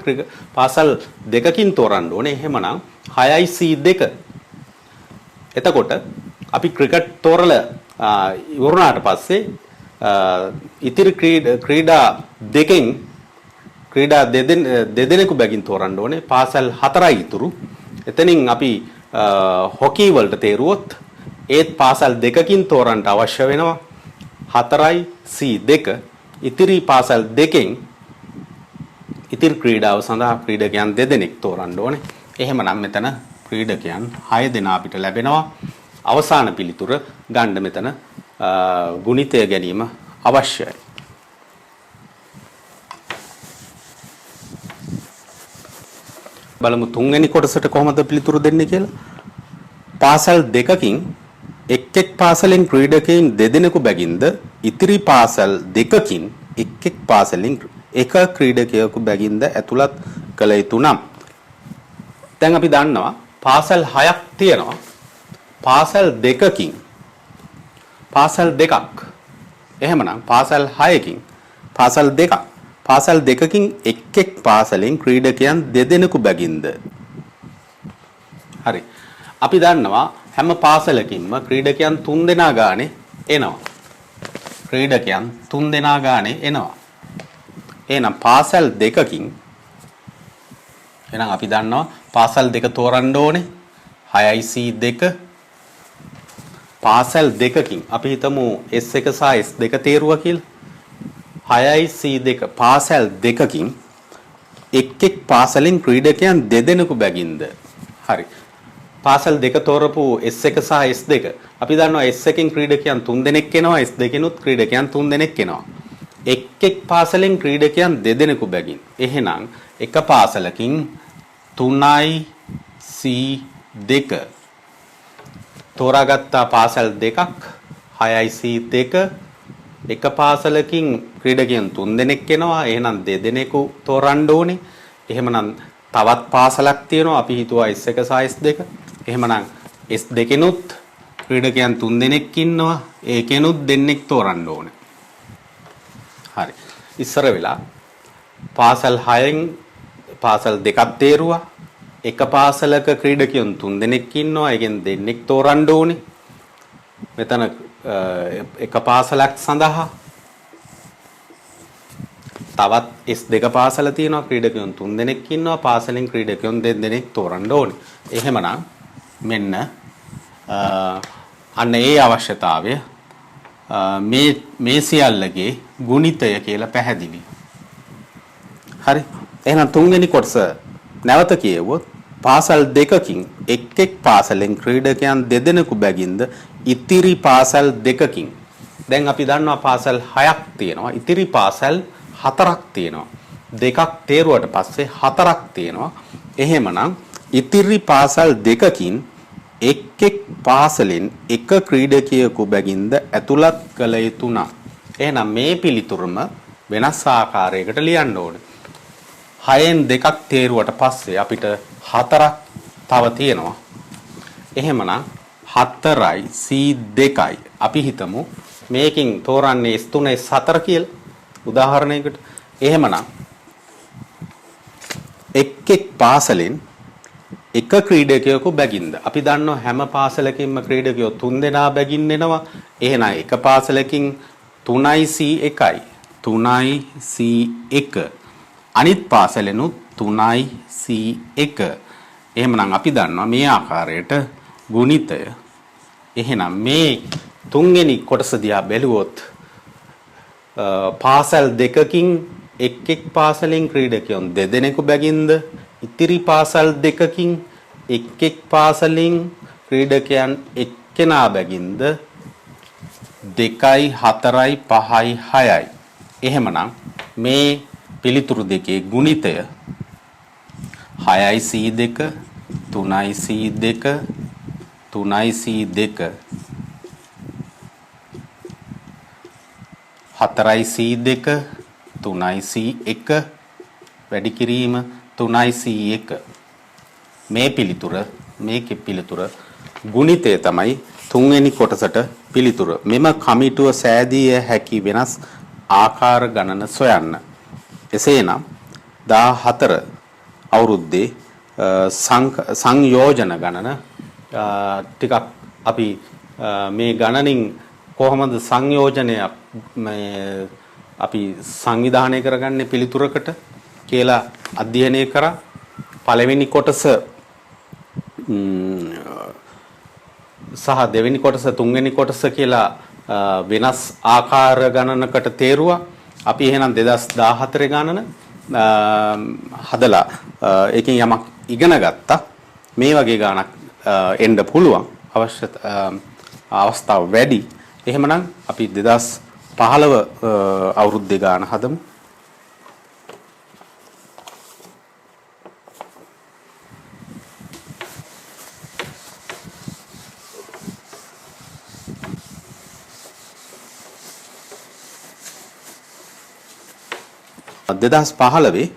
[SPEAKER 1] පාසල් දෙකකින් තෝරන්න ඕනේ. එහෙමනම් 6c2. එතකොට අපි ක්‍රිකට් තෝරලා ඉවරනාට පස්සේ ඉතිරි ක්‍රීඩා දෙකෙන් ක්‍රීඩා දෙදෙනෙකු බැගින් තෝරන්න ඕනේ. පාසල් 4යි ඉතුරු. එතනින් අපි හොකි වලට තේරුවොත් ඒත් පාසල් 2කින් තෝරන්න අවශ්‍ය වෙනවා. 4යි C2. ඉතිරි පාසල් 2කින් ඉතිරි ක්‍රීඩාව සඳහා ක්‍රීඩකයන් දෙදෙනෙක් තෝරන්න ඕනේ. එහෙමනම් මෙතන ක්‍රීඩකයන් 6 දෙනා අපිට ලැබෙනවා. අවසාන පිළිතුර ගන්න මෙතන ගුණිතය ගැනීම අවශ්‍යයි. බලමු තුන්වෙනි කොටසට කොහොමද පිළිතුරු දෙන්නේ කියලා. පාසල් දෙකකින් එක් පාසලෙන් ක්‍රීඩකයන් දෙදෙනෙකු බැගින්ද ඉතිරි පාසල් දෙකකින් එක් පාසලෙන් එක ක්‍රීඩකයෙකු බැගින්ද ඇතුළත් කළ යුතු නම් දැන් අපි දන්නවා පාසල් 6ක් තියෙනවා. පාසල් දෙකකින් පාසල් දෙකක්. එහෙමනම් පාසල් 6කින් පාසල් දෙකක්. පාසල් දෙකකින් එක් පාසලෙන් ක්‍රීඩකයන් දෙදෙනෙකු බැගින්ද. හරි. අපි දන්නවා හැම පාසලකින්ම ක්‍රීඩකයන් 3 දෙනා ගානේ එනවා. ක්‍රීඩකයන් 3 දෙනා ගානේ එනවා. එහෙනම් පාසල් දෙකකින් එහෙනම් අපි දන්නවා පාසල් දෙක තෝරන්න ඕනේ. 6යි C2 පාසල් දෙකකින් අපි හිතමු S1 සහ S2 තේරුවා කියලා. 6යි C2 පාසල් දෙකකින් එක් පාසලෙන් ක්‍රීඩකයන් දෙදෙනෙකු බැගින්ද. හරි. පාසල් දෙක තෝරපු S1 සහ S2 අපි දන්නවා S1කින් ක්‍රීඩකයන් 3 දෙනෙක් එනවා S2කිනුත් ක්‍රීඩකයන් 3 දෙනෙක් එනවා. එක් පාසලෙන් ක්‍රීඩකයන් දෙදෙනෙකු බැගින්. එහෙනම් එක පාසලකින් 3යි C2 තෝරාගත්ත පාසල් දෙකක් 6යි C2 එක පාසලකින් ක්‍රීඩකයන් 3 දෙනෙක් එනවා. එහෙනම් දෙදෙනෙකු තෝරන්න ඕනේ. එහෙමනම් තවත් පාසලක් තියෙනවා. අපි හිතුවා S1 සහ S2. එහෙමනම් S2කිනුත් ක්‍රීඩකයන් 3 දෙනෙක් ඉන්නවා. ඒකෙනුත් දෙන්නෙක් තෝරන්න ඕනේ. හරි. ඉස්සර වෙලා පාසල් 6න් පාසල් දෙකක් තේරුවා. එක පාසලක ක්‍රීඩකයන් 3 දෙනෙක් ඉන්නවා. ඒකෙන් දෙන්නෙක් තෝරන්න ඕනේ. මෙතන එක පාසලක් සඳහා තවත් S2 පාසල තියෙනවා. ක්‍රීඩකයන් 3 දෙනෙක් ඉන්නවා. පාසලෙන් ක්‍රීඩකයන් 2 දෙනෙක් තෝරන්න ඕනේ. එහෙමනම් මෙන්න අන්න ඒ අවශ්‍යතාවය මේ සියල්ලගේ ගුණිතය කියලා පැහැදිලි. හරි. එහෙනම් තුන්වෙනි කොටස නැවත කියවුවොත් පාසල් දෙකකින් එක් පාසලෙන් ක්‍රීඩකයන් දෙදෙනෙකු බැගින්ද ඉතිරි පාසල් දෙකකින් දැන් අපි දන්නවා පාසල් 6ක් තියෙනවා. ඉතිරි පාසල් 4ක් තියෙනවා. දෙකක් තේරුවට පස්සේ 4ක් තියෙනවා. එහෙමනම් ඉතිරි පාසල් දෙකකින් එක් පාසලෙන් එක ක්‍රීඩකයෙකු බැගින්ද ඇතුළත් කළ යුතු නම් එහෙනම් මේ පිළිතුරම වෙනස් ආකාරයකට ලියන්න ඕනේ. 6න් දෙකක් තේරුවට පස්සේ අපිට 4ක් තව තියෙනවා. එහෙමනම් 4යි C2යි අපි හිතමු මේකෙන් තෝරන්නේ S3 S4 කියලා උදාහරණයකට. එහෙමනම් එක් පාසලෙන් එක ක්‍රීඩකයෙකු බැගින්ද අපි දන්නවා හැම පාසලකින්ම ක්‍රීඩකයෝ 3 දෙනා බැගින් එනවා. එහෙනම් එක පාසලකින් 3යි C1යි 3යි C1 අනිත් පාසලෙනුත් 3යි C1. එහෙමනම් අපි දන්නවා මේ ආකාරයට ගුණිතය. එහෙනම් මේ තුන්වෙනි කොටස දිහා බැලුවොත් පාසල් දෙකකින් එක් පාසලෙන් ක්‍රීඩකයන් දෙදෙනෙකු බැගින්ද ඉතිරි පාසල් දෙකකින් එක් පාසලෙන් ක්‍රීඩකයන් එක්කෙනා බැගින්ද 2යි 4යි 5යි 6යි. එහෙමනම් මේ පිළිතුරු දෙකේ ගුණිතය 6යි C2 3යි C2 3යි C2 4යි C2 3යි C1 වැඩි කිරීම 3යි C1 මේ පිළිතුර ගුණිතය තමයි තුන්වෙනි කොටසට පිළිතුර. මෙම කමිටුව සෑදී හැකි වෙනස් ආකාර ගණන සොයන්න. එසේනම් 14 අවුරුද්දේ සංයෝජන ගණන ටිකක් අපි මේ ගණනින් කොහොමද සංයෝජනය අපි සංවිධානය කරගන්නේ පිළිතුරකට කියලා අධ්‍යයනය කරා. පළවෙනි කොටස සහ දෙවෙනි කොටස තුන්වෙනි කොටස කියලා වෙනස් ආකාර ගණනකට තේරුවා. අපි එහෙනම් 2014 ගණන හදලා ඒකෙන් යමක් ඉගෙන ගත්තා. මේ වගේ ගණනක් එන්න පුළුවන් අවස්ථාව වැඩි. එහෙමනම් අපි 2015 අවුරුද්දේ ගාන හදමු. දෙදහස් 15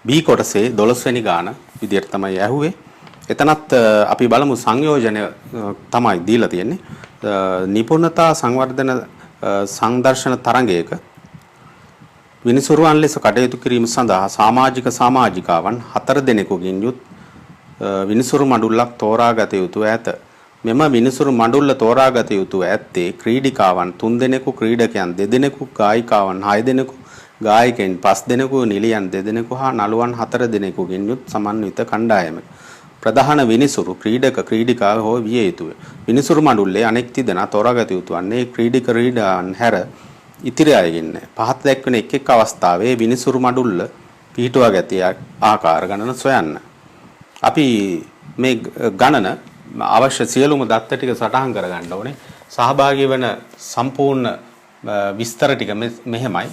[SPEAKER 1] B කොටසේ 12 වෙනි ගාන විදියට තමයි ඇහුවේ. එතනත් අපි බලමු සංයෝජන තමයි දීලා තියෙන්නේ. නිපුණතා සංවර්ධන සංදර්ශන තරඟයක විනිසුරුවන් ලෙස කටයුතු කිරීම සඳහා සමාජික සමාජිකාවන් 4 දෙනෙකුගෙන් යුත් විනිසුරු මඩුල්ලක් තෝරාගත යුතු ඇත. මෙම විනිසුරු මඩුල්ල තෝරාගත යුතු ඇත්තේ ක්‍රීඩිකාවන් 3 දෙනෙකු, ක්‍රීඩකයන් 2 දෙනෙකු, ගායිකාවන් 6 දෙනෙකු, ගායකයන් 5 දෙනෙකු, නිලියන් 2 දෙනෙකු හා නළුවන් 4 දෙනෙකුගෙන් යුත් සමන්විත කණ්ඩායමක්. ප්‍රධාන විනිසුරු ක්‍රීඩක ක්‍රීඩිකාව හෝ විය යුතුය. විනිසුරු මඩුල්ලේ අනෙක් තිදෙනා තෝරාගත යුතු වන්නේ ක්‍රීඩක ක්‍රීඩාන් හැර ඉතිරි අයගෙන්. පහත දැක්වෙන එක් අවස්ථාවේ විනිසුරු මඩුල්ල පිහිටුවා ගැති ආකාර ගණන සොයන්න. අපි මේ ගණන අවශ්‍ය සියලුම දත්ත ටික සටහන් කරගන්න ඕනේ. සහභාගී වෙන සම්පූර්ණ විස්තර ටික මෙහෙමයි.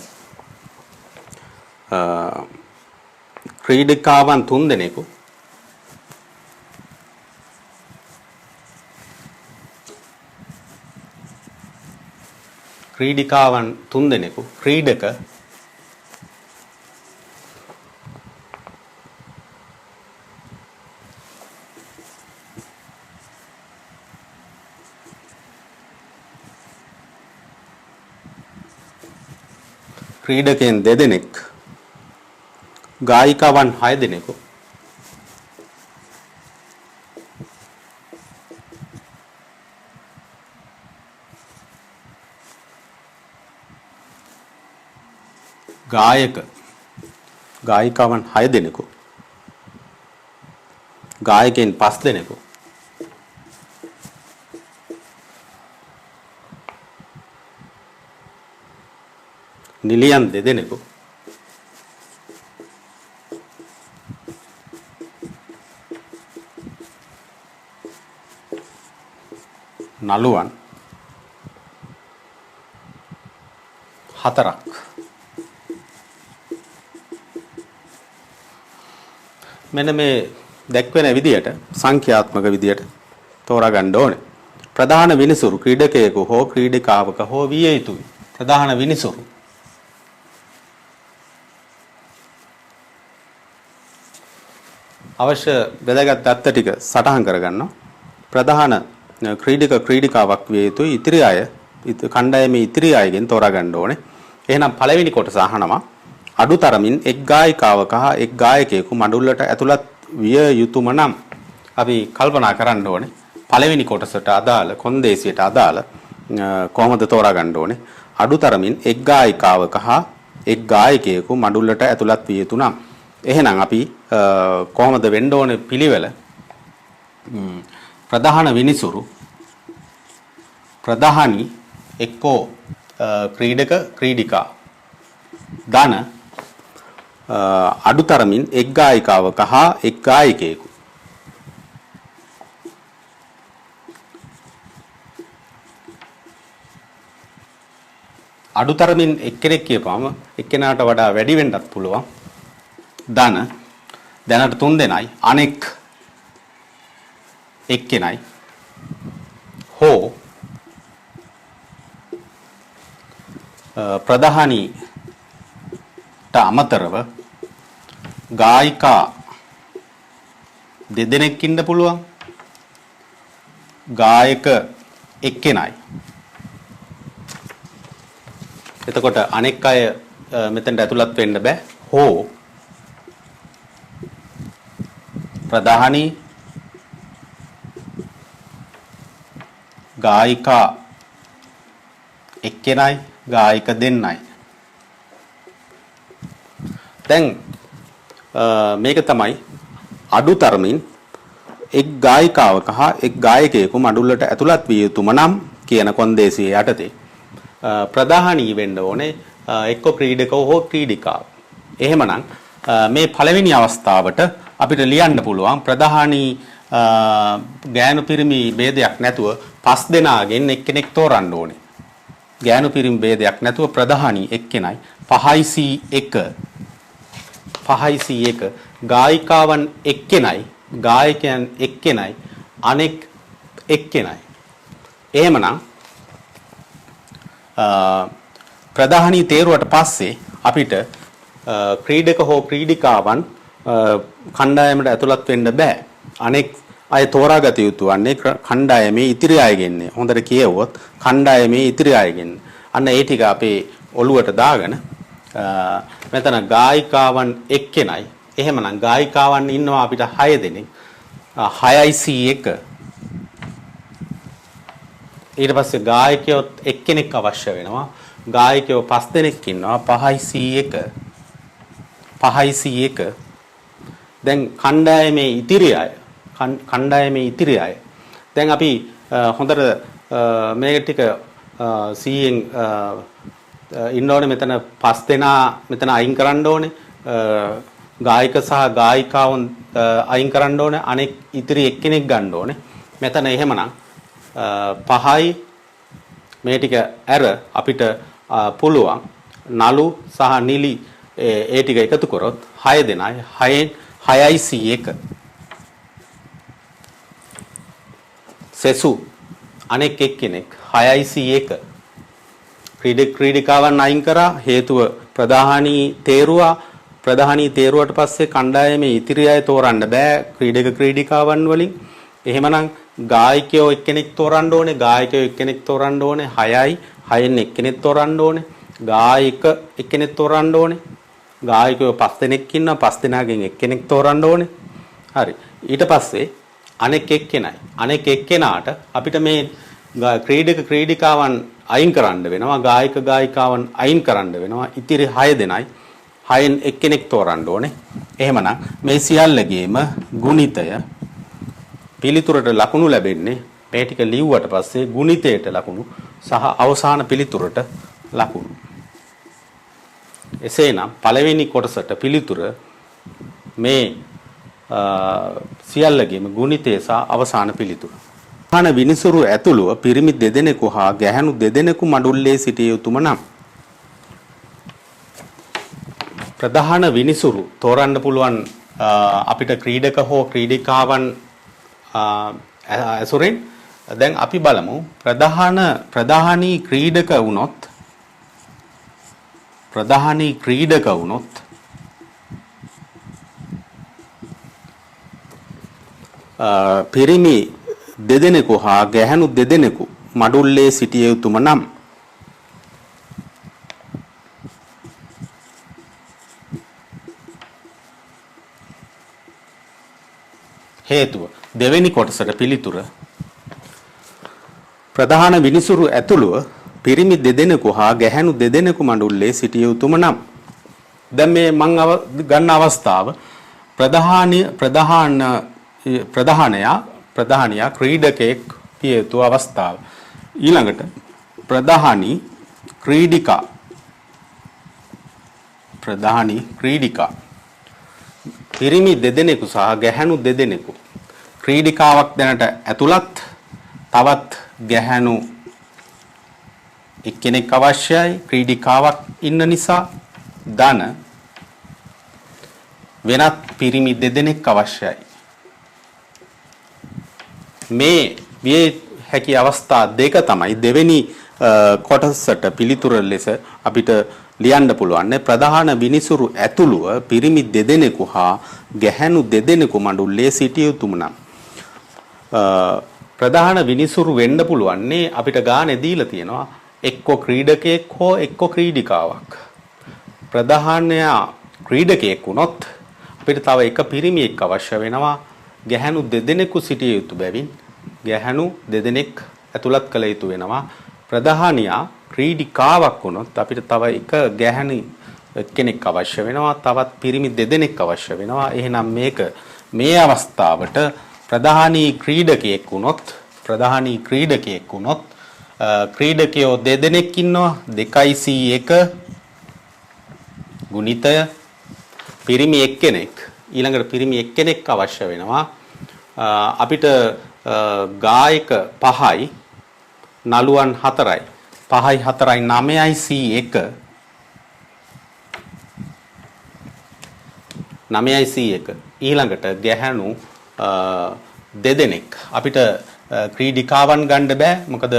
[SPEAKER 1] ක්‍රීඩිකාවන් 3 දෙනෙකු, ක්‍රීඩිකාවන් 3 දෙනෙකු, ක්‍රීඩක ක්‍රීඩකයන් 2 දෙනෙක්, ගායිකාවන් 6 දෙනෙකු, ගායිකාවන් 6 දෙනෙකු, ගායකයන් 5 දෙනෙකු, නිලියන් 2 දෙනෙකු, නළුවන් 4ක්. මෙන්න මේ දැක්වෙන විදියට සංඛ්‍යාත්මක විදියට තෝරා ගන්න ඕනේ. ප්‍රධාන විනිසුරු ක්‍රීඩකයෙකු හෝ ක්‍රීඩිකාවක හෝ විය යුතුයි. ප්‍රධාන විනිසුරු අවශ්‍ය වැදගත් දත්ත ටික සටහන් කරගන්නවා. ප්‍රධාන ක්‍රීඩක ක්‍රීඩිකාවක් විය යුතුයි. ඉතිරි අය කණ්ඩායමේ ඉතිරි අයගෙන් තෝරා ගන්න ඕනේ. එහෙනම් පළවෙනි කොටස අහනවා. අඩුතරමින් එක් ගායිකාවක හා එක් ගායකයෙකු මඩුල්ලට ඇතුළත් විය යුතුම නම් අපි කල්පනා කරන්න ඕනේ. පළවෙනි කොටසට අදාළ කොන්දේසියට අදාළ කොහොමද තෝරා ගන්න ඕනේ. අඩුතරමින් එක් ගායිකාවක හා එක් ගායකයෙකු මඩුල්ලට ඇතුළත් විය යුතු නම් එහෙනම් අපි කොහොමද වෙන්න ඕනේ පිළිවෙල? ප්‍රධාන විනිසුරු ප්‍රධානි එක්කෝ ක්‍රීඩක ක්‍රීඩිකා ධන අඩුතරමින් එක් ගායිකාවක හා එක් ගායකයෙකු. අඩුතරමින් එක්කෙනෙක් කියපුවම එක්කෙනාට වඩා වැඩි වෙන්නත් පුළුවන්. ධන දැනට 3 දෙනයි අනෙක් එක්කෙනයි හෝ ප්‍රධානීට අමතරව ගායිකා 2 දෙනෙක් ඉන්න පුළුවන්. ගායක එක්කෙනයි. එතකොට අනෙක් අය මෙතනට ඇතුළත් වෙන්න බෑ. හෝ ප්‍රධානී ගායිකා එක්කෙනයි ගායක දෙන්නයි. දැන් මේක තමයි අඩු තරමින් එක් ගායිකාවක හා එක් ගායකයෙකු මඩුල්ලට ඇතුළත් විය යුතුම නම් කියන කොන්දේසිය යටතේ ප්‍රධානී වෙන්න ඕනේ එක්ක ක්‍රීඩකව හෝ ක්‍රීඩිකාව. එහෙමනම් මේ පළවෙනි අවස්ථාවට අපිට ලියන්න පුළුවන් ප්‍රධානී ගෑනු පිරිමි ભેදයක් නැතුව 5 දෙනාගෙන් එක්කෙනෙක් තෝරන්න ඕනේ. ගෑනු පිරිමි ભેදයක් නැතුව ප්‍රධානී එක්කෙනයි 5C1 ගායිකාවන් එක්කෙනයි ගායකයන් එක්කෙනයි අනෙක් එක්කෙනයි. එහෙමනම් ප්‍රධානී තේරුවට පස්සේ අපිට ක්‍රීඩක හෝ ක්‍රීඩිකාවන් කණ්ඩායමට ඇතුළත් වෙන්න බෑ. අනෙක් අය තෝරාගත යුතු වන්නේ කණ්ඩායමේ ඉතිරි අයගෙන්නේ. හොඳට කියවුවොත් කණ්ඩායමේ ඉතිරි අයගෙන්නේ. අන්න ඒ ටික අපේ ඔළුවට දාගෙන මෙතන ගායිකාවන් එක්කෙනයි. එහෙමනම් ගායිකාවන් ඉන්නවා අපිට 6 දෙනෙක්. 6C1 ඊට පස්සේ ගායකයොත් එක්කෙනෙක් අවශ්‍ය වෙනවා. ගායකයෝ 5 දෙනෙක් ඉන්නවා 5C1 දැන් කණ්ඩායමේ ඉතිරි අය දැන් අපි හොඳට මේක ටික සීයෙන් ඉන්න ඕනේ. මෙතන 5 දෙනා මෙතන අයින් කරන්න ඕනේ. ගායක සහ ගායිකාවන් අයින් කරන්න ඕනේ. අනෙක් ඉතිරි එක්කෙනෙක් ගන්න ඕනේ. මෙතන එහෙමනම් 5යි මේ ටික ඇර අපිට පුළුවන් නලු සහ නිලි ඒ ටික එකතු කරොත් 6 දෙනයි 6යි සෙසු අනෙක් එක්කෙනෙක් 6යි ක්‍රීඩිකාවන් අයින් කරා. හේතුව ප්‍රධානී තේරුවට පස්සේ කණ්ඩායමේ ඉතිරි අය තෝරන්න බෑ ක්‍රීඩක ක්‍රීඩිකාවන් වලින්. එහෙමනම් ගායකයෝ එක්කෙනෙක් තෝරන්න ඕනේ. 6යි 6න් එක්කෙනෙක් තෝරන්න ඕනේ. ගායක එක්කෙනෙක් තෝරන්න ඕනේ. ගායකයෝ 5 දෙනෙක් ඉන්නවා. 5 දෙනාගෙන් එක්කෙනෙක් තෝරන්න ඕනේ. හරි. ඊට පස්සේ අනෙක් එක්කෙනාට අපිට මේ ක්‍රීඩක ක්‍රීඩිකාවන් අයින් කරන්න වෙනවා. ගායක ගායිකාවන් අයින් කරන්න වෙනවා. ඉතිරි 6 දෙනයි 6න් එක්කෙනෙක් තෝරන්න ඕනේ. එහෙමනම් මේ සියල්ලගේම ගුණිතය පිළිතුරට ලකුණු ලැබෙන්නේ මේ ටික ලිව්වට පස්සේ ගුණිතයට ලකුණු සහ අවසාන පිළිතුරට ලකුණු. එසේනම් පළවෙනි කොටසට පිළිතුර මේ සියල්ලගේම ගුණිතය සහ අවසාන පිළිතුර. ප්‍රධාන විනිසුරු ඇතුළුව පිරිමි දෙදෙනෙකු හා ගැහැණු දෙදෙනෙකු මඩුල්ලේ සිටිය යුතුම නම්. ප්‍රධාන විනිසුරු තෝරන්න පුළුවන් අපිට ක්‍රීඩක හෝ ක්‍රීඩිකාවන් ඇසුරෙන්. දැන් අපි බලමු ප්‍රධානී ක්‍රීඩක වුණොත් පිරිමි දෙදෙනෙකු හා ගැහැණු දෙදෙනෙකු මඩුල්ලේ සිටිය යුතුම නම්. හේතුව දෙවෙනි කොටසට පිළිතුර ප්‍රධාන විනිසුරු ඇතුළුව පිරිමි දෙදෙනෙකු හා ගැහැණු දෙදෙනෙකු මඩුල්ලේ සිටිය යුතුම නම්. දැන් මේ මම ගන්න අවස්ථාව ප්‍රධානයා ක්‍රීඩකයෙක් විය යුතු අවස්ථාව. ඊළඟට ප්‍රධානී ක්‍රීඩිකා පිරිමි දෙදෙනෙකු සහ ගැහැණු දෙදෙනෙකු. ක්‍රීඩිකාවක් දැනට ඇතුළත් තවත් ගැහැණු එක්කෙනෙක් අවශ්‍යයි. ක්‍රීඩිකාවක් ඉන්න නිසා ධන වෙනත් පිරිමි දෙදෙනෙක් අවශ්‍යයි. මේ විය හැකි අවස්ථා දෙක තමයි දෙවෙනි කොටසට පිළිතුර ලෙස අපිට ලියන්න පුළුවන්. ප්‍රධාන විනිසුරු ඇතුළුව පිරිමි දෙදෙනෙකු හා ගැහැණු දෙදෙනෙකු මඩුල්ලේ සිටිය යුතුම නම්. ප්‍රධාන විනිසුරු වෙන්න පුළුවන්නේ අපිට ගානේ දීලා තියෙනවා එක්කෝ ක්‍රීඩකයෙක් හෝ එක්කෝ ක්‍රීඩිකාවක්. ප්‍රධානයා ක්‍රීඩකයෙක් වුණොත් අපිට තව එක පිරිමියෙක් අවශ්‍ය වෙනවා. ගැහැණු දෙදෙනෙකු සිටිය යුතු බැවින් ගැහැණු දෙදෙනෙක් ඇතුළත් කළ යුතු වෙනවා. ප්‍රධානියා ක්‍රීඩිකාවක් වුණොත් අපිට තව එක ගැහැණු කෙනෙක් අවශ්‍ය වෙනවා. තවත් පිරිමි දෙදෙනෙක් අවශ්‍ය වෙනවා. එහෙනම් මේක මේ අවස්ථාවට ප්‍රධානී ක්‍රීඩකයෙක් වුණොත් ක්‍රීඩකයෝ දෙදෙනෙක් ඉන්නවා. 2c1 ගුණිතය පිරිමි එක්කෙනෙක්. ඊළඟට පිරිමි එක්කෙනෙක් අවශ්‍ය වෙනවා. අපිට ගායක 5යි නළුවන් 4යි. 5යි 4යි 9යි c1 9යි c1 ඊළඟට ගැහැණු දෙදෙනෙක්. අපිට ක්‍රීඩිකාවන් ගන්න බෑ. මොකද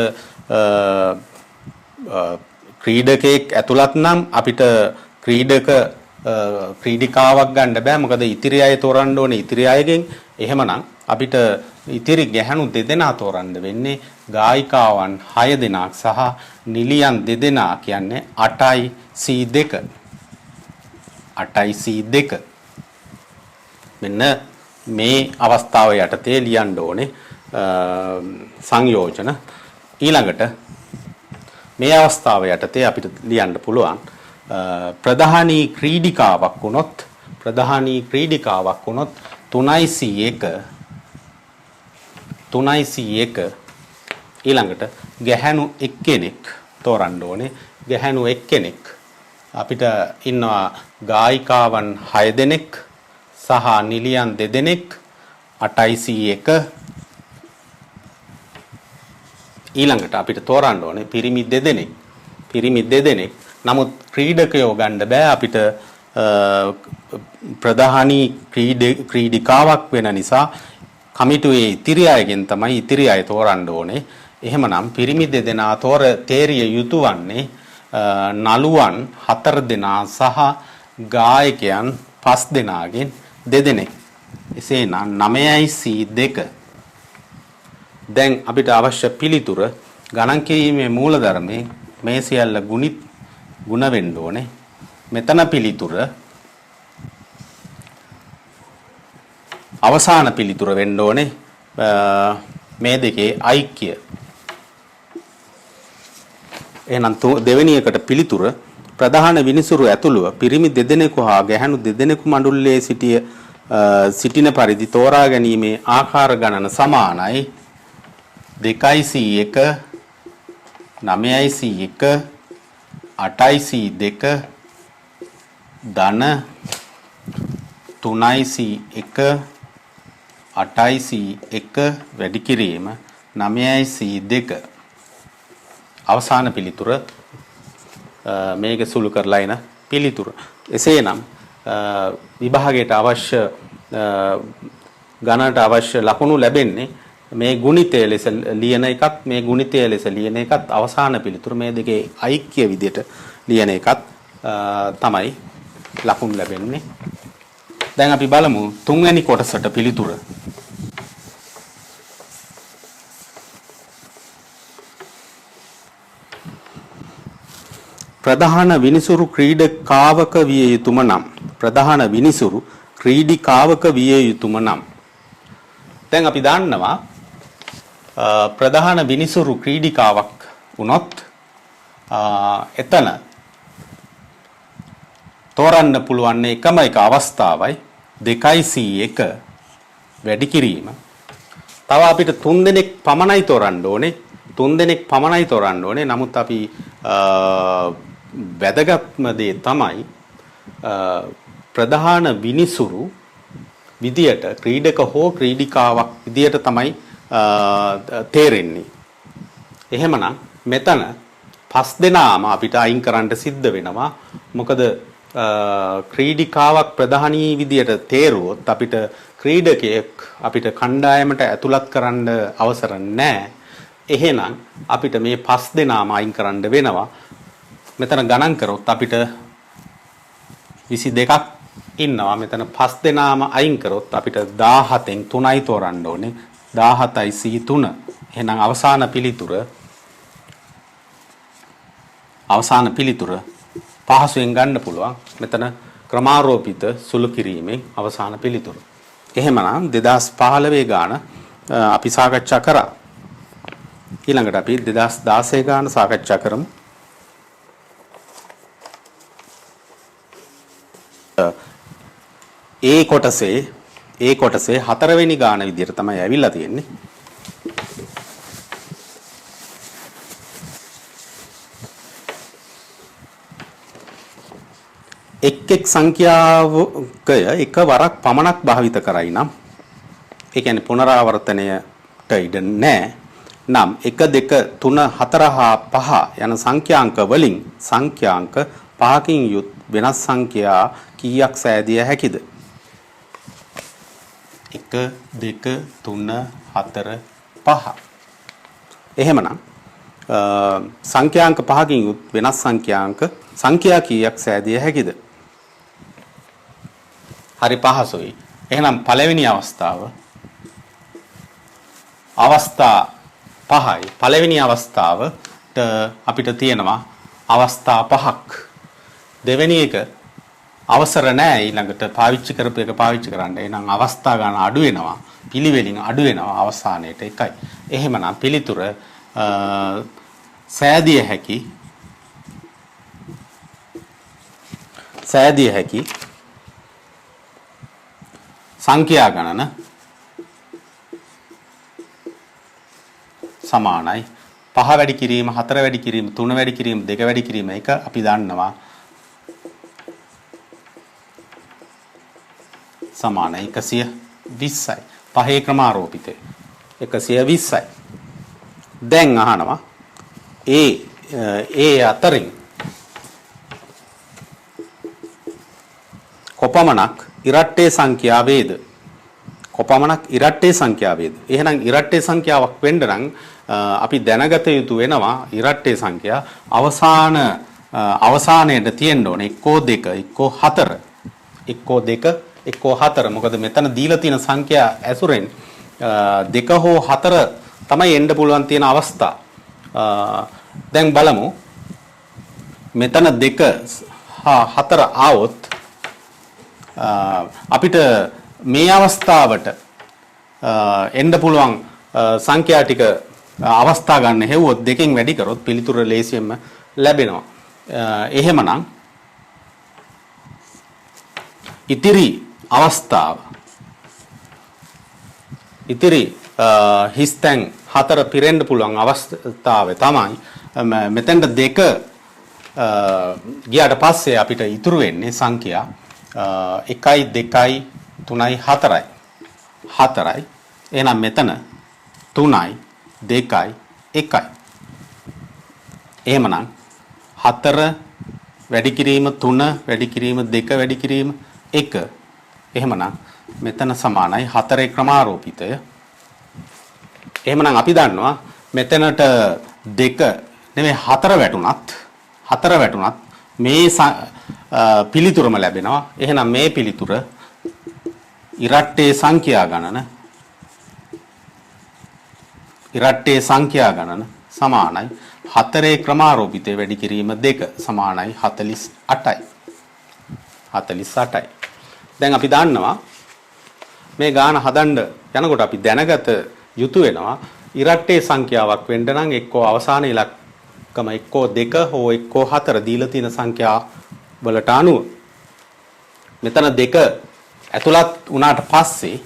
[SPEAKER 1] ක්‍රීඩකයෙක් ඇතුළත් නම් අපිට ක්‍රීඩිකාවක් ගන්න බෑ. මොකද ඉතිරි අය තෝරන්න ඕනේ ඉතිරි අයගෙන්. එහෙමනම් අපිට ඉතිරි ගැහැණු දෙදෙනා තෝරන්න වෙන්නේ. ගායිකාවන් 6 දෙනාක් සහ නිලියන් 2 දෙනා කියන්නේ 8යි c2 8යි c2 මෙන්න මේ අවස්ථාව යටතේ ලියන්න ඕනේ සංයෝජන. ඊළඟට මේ අවස්ථාව යටතේ අපිට ලියන්න පුළුවන් ප්‍රධානී ක්‍රීඩිකාවක් වුණොත් 3c1 ඊළඟට ගැහැණු එක්කෙනෙක් තෝරන්න ඕනේ. ගැහැණු එක්කෙනෙක් අපිට ඉන්නවා ගායිකාවන් 6 දෙනෙක් සහ නිලියන් 2 දෙනෙක් 8c1 ඊළඟට අපිට තෝරන්න ඕනේ පිරිමි 2 දෙනෙක්. නමුත් ක්‍රීඩකයෝ ගන්න බෑ. අපිට ප්‍රධානී ක්‍රීඩිකාවක් වෙන නිසා කමිටුවේ ඉතිරි අයගෙන් තමයි ඉතිරි අය තෝරන්න ඕනේ. එහෙමනම් පිරිමි 2 දෙනා තේරිය යුතු වන්නේ නළුවන් 4 දෙනා සහ ගායකයන් 5 දෙනාගෙන් 2 දෙනෙක්. එසේනම් 9යි c2. දැන් අපිට අවශ්‍ය පිළිතුර ගණන් කිරීමේ මූලධර්මයේ මේ සියල්ල ගුණ වෙන්න ඕනේ. මෙතන පිළිතුර අවසාන පිළිතුර වෙන්න ඕනේ මේ දෙකේ ඓක්‍ය. එහෙනම් දෙවෙනි එකට පිළිතුර ප්‍රධාන විනිසුරු ඇතුළුව පිරිමි 2 දෙනෙකු හා ගැහැණු 2 දෙනෙකු මඬුල්ලේ සිටින පරිදි තෝරා ගැනීමේ ආකාර ගණන සමානයි 2c1 9c1 8c2 ධන 3c1 8c1 වැඩි කිරීම 9c2 අවසාන පිළිතුර මේක සුළු කරලා එන පිළිතුර. එසේනම් විභාගයට අවශ්‍ය ගණනට අවශ්‍ය ලකුණු ලැබෙන්නේ මේ ගුණිතය ලෙස ලියන එකත් මේ ගුණිතය ලෙස ලියන එකත් අවසාන පිළිතුර මේ දෙකේ ඓක්‍ය විදියට ලියන එකත් තමයි ලකුණු ලැබෙන්නේ. දැන් අපි බලමු තුන්වෙනි කොටසට පිළිතුර. ප්‍රධාන විනිසුරු ක්‍රීඩකාවක විය යුතුම නම් දැන් අපි දන්නවා ප්‍රධාන විනිසුරු ක්‍රීඩිකාවක් වුණොත් එතන තෝරන්න පුළුවන් එකම එක අවස්ථාවයි 2c1 වැඩි කිරීම. තව අපිට 3 දෙනෙක් පමණයි තෝරන්න ඕනේ. නමුත් අපි වැදගත්ම දේ තමයි ප්‍රධාන විනිසුරු විදියට ක්‍රීඩක හෝ ක්‍රීඩිකාවක් විදියට තමයි තේරෙන්නේ. එහෙමනම් මෙතන 5 දෙනාම අපිට අයින් කරන්න සිද්ධ වෙනවා. මොකද ක්‍රීඩිකාවක් ප්‍රධානී විදියට තේරුවොත් අපිට ක්‍රීඩකයෙක් අපිට කණ්ඩායමට ඇතුළත් කරන්න අවසර නැහැ. එහෙනම් අපිට මේ 5 දෙනාම අයින් කරන්න වෙනවා. මෙතන ගණන් කරොත් අපිට 22ක් ඉන්නවා. මෙතන 5 දෙනාම අයින් කරොත් අපිට 17න් 3යි තෝරන්න ඕනේ. 17යි c3. එහෙනම් අවසාන පිළිතුර පහසුවෙන් ගන්න පුළුවන්. මෙතන ක්‍රමාරෝපිත සුළු කිරීමෙන් අවසාන පිළිතුර. එහෙමනම් 2015 ගාන අපි සාකච්ඡා කරා. ඊළඟට අපි 2016 ගාන සාකච්ඡා කරමු. ඒ කොටසේ හතරවෙනි ගාන විදිහට තමයි ඇවිල්ලා තියෙන්නේ. එක් සංඛ්‍යාවක එකවරක් පමණක් භාවිත කරයි නම් ඒ කියන්නේ පුනරාවර්තනයට ඉඩ නැහැ. නම් 1 2 3 4 හා 5 යන සංඛ්‍යාංක වලින් සංඛ්‍යාංක 5කින් යුත් වෙනස් සංඛ්‍යා කීයක් සෑදිය හැකිද? 1 2 3 4 5. එහෙමනම් සංඛ්‍යාංක 5කින් යුත් වෙනස් සංඛ්‍යා කීයක් සෑදිය හැකිද? හරි පහසුයි. එහෙනම් පළවෙනි අවස්ථා 5යි. පළවෙනි අවස්ථාවට අපිට තියෙනවා අවස්ථා 5ක්. දෙවෙනි එක අවසර නැහැ ඊළඟට පාවිච්චි කරපු එක පාවිච්චි කරන්න. එහෙනම් අවස්ථා ගන්න අඩු වෙනවා. පිළිවෙලින් අඩු වෙනවා අවසානයේට එකයි. එහෙමනම් පිළිතුර සෑදිය හැකි සංඛ්‍යා ගණන සමානයි 5 වැඩි කිරීම 4 වැඩි කිරීම 3 වැඩි කිරීම 2 වැඩි කිරීම එක අපි දන්නවා සමානයි 120යි. පහේ ක්‍රමාරෝපිතය 120යි. දැන් අහනවා ඒ අතරින් කොපමණක් ඉරට්ටේ සංඛ්‍යාවේද? එහෙනම් ඉරට්ටේ සංඛ්‍යාවක් වෙන්න නම් අපි දැනගත යුතු වෙනවා ඉරට්ටේ සංඛ්‍යා අවසානයේට තියෙන්න ඕනේ 1 2 4 මොකද මෙතන දීලා තියෙන සංඛ්‍යා ඇසුරෙන් 2 හෝ 4 තමයි එන්න පුළුවන් තියෙන අවස්ථා. දැන් බලමු මෙතන 2 හා 4 ආවොත් අපිට මේ අවස්ථාවට එන්න පුළුවන් සංඛ්‍යා ටික අවස්ථා ගන්න හෙව්වොත් දෙකෙන් වැඩි කරොත් පිළිතුර ලේසියෙන්ම ලැබෙනවා. එහෙමනම් ඉතිරි හිස්තැන් 4 පිරෙන්න පුළුවන් අවස්ථාවේ තමයි මෙතෙන්ට 2 ගියාට පස්සේ අපිට ඉතුරු වෙන්නේ සංඛ්‍යා 1යි 2යි 3යි 4යි. එහෙනම් මෙතන 3යි 2යි 1යි. එහෙමනම් 4 වැඩි කිරීම 3 වැඩි කිරීම 2 වැඩි කිරීම 1. එහෙමනම් මෙතන සමානයි 4 ක්‍රමාරෝපිතය. එහෙමනම් අපි දන්නවා මෙතනට 2 නෙමෙයි 4 වැටුණත් මේ පිළිතුරම ලැබෙනවා. එහෙනම් මේ පිළිතුර ඉරට්ටේ සංඛ්‍යා ගණන සමානයි 4 ක්‍රමාරෝපිතය වැඩි කිරීම 2 සමානයි 48යි. දැන් අපි දන්නවා මේ ගාන හදන්න යනකොට අපි දැනගත යුතු වෙනවා ඉරට්ටේ සංඛ්‍යාවක් වෙන්න නම් එක්කෝ අවසාන ඉලක්කම එක්කෝ 2 හෝ එක්කෝ 4 දීලා තියෙන සංඛ්‍යා වලට අනුව මෙතන 2 ඇතුළත් වුණාට පස්සේ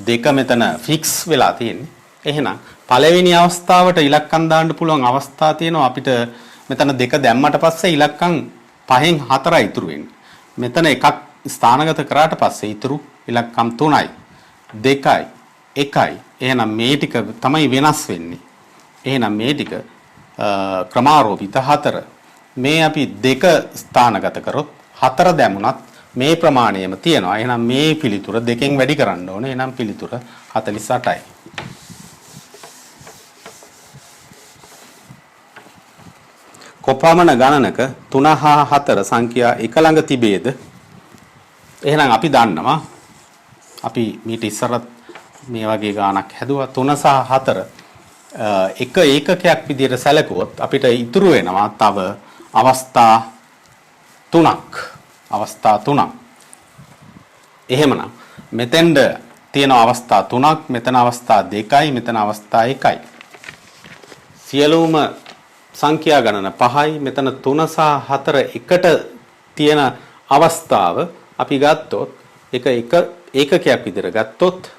[SPEAKER 1] 2 මෙතන ෆික්ස් වෙලා තියෙන්නේ. එහෙනම් පළවෙනි අවස්ථාවට ඉලක්කම් දාන්න පුළුවන් අවස්ථා තියෙනවා අපිට. මෙතන 2 දැම්මට පස්සේ ඉලක්කම් 5න් 4යි ඉතුරු වෙන්නේ. මෙතන එකක් ස්ථානගත කරාට පස්සේ ඉතුරු ඉලක්කම් 3යි 2යි 1යි. එහෙනම් මේ ටික තමයි වෙනස් වෙන්නේ. එහෙනම් මේ ටික ක්‍රමාරෝපිත 4. මේ අපි 2 ස්ථානගත කරොත් 4 දැමුණත් මේ ප්‍රමාණයම තියෙනවා. එහෙනම් මේ පිළිතුර 2කින් වැඩි කරන්න ඕනේ. එහෙනම් පිළිතුර 48යි. කොපමණ ගණනක 3 හා 4 සංඛ්‍යා එක ළඟ තිබේද? එහෙනම් අපි දන්නවා අපි මීට ඉස්සරත් මේ වගේ ගානක් හැදුවා 3 සහ 4 එක ඒකකයක් විදිහට සැලකුවොත් අපිට ඉතුරු වෙනවා තව අවස්ථා 3ක්. එහෙමනම් මෙතෙන්ද තියෙන අවස්ථා 3ක්, මෙතන අවස්ථා 2යි, මෙතන අවස්ථා 1යි. සියලුම සංඛ්‍යා ගණන 5යි. මෙතන 3 සහ 4 එකට තියෙන අවස්ථාව අපි ගත්තොත් එක ඒකකයක් විදිහට ගත්තොත්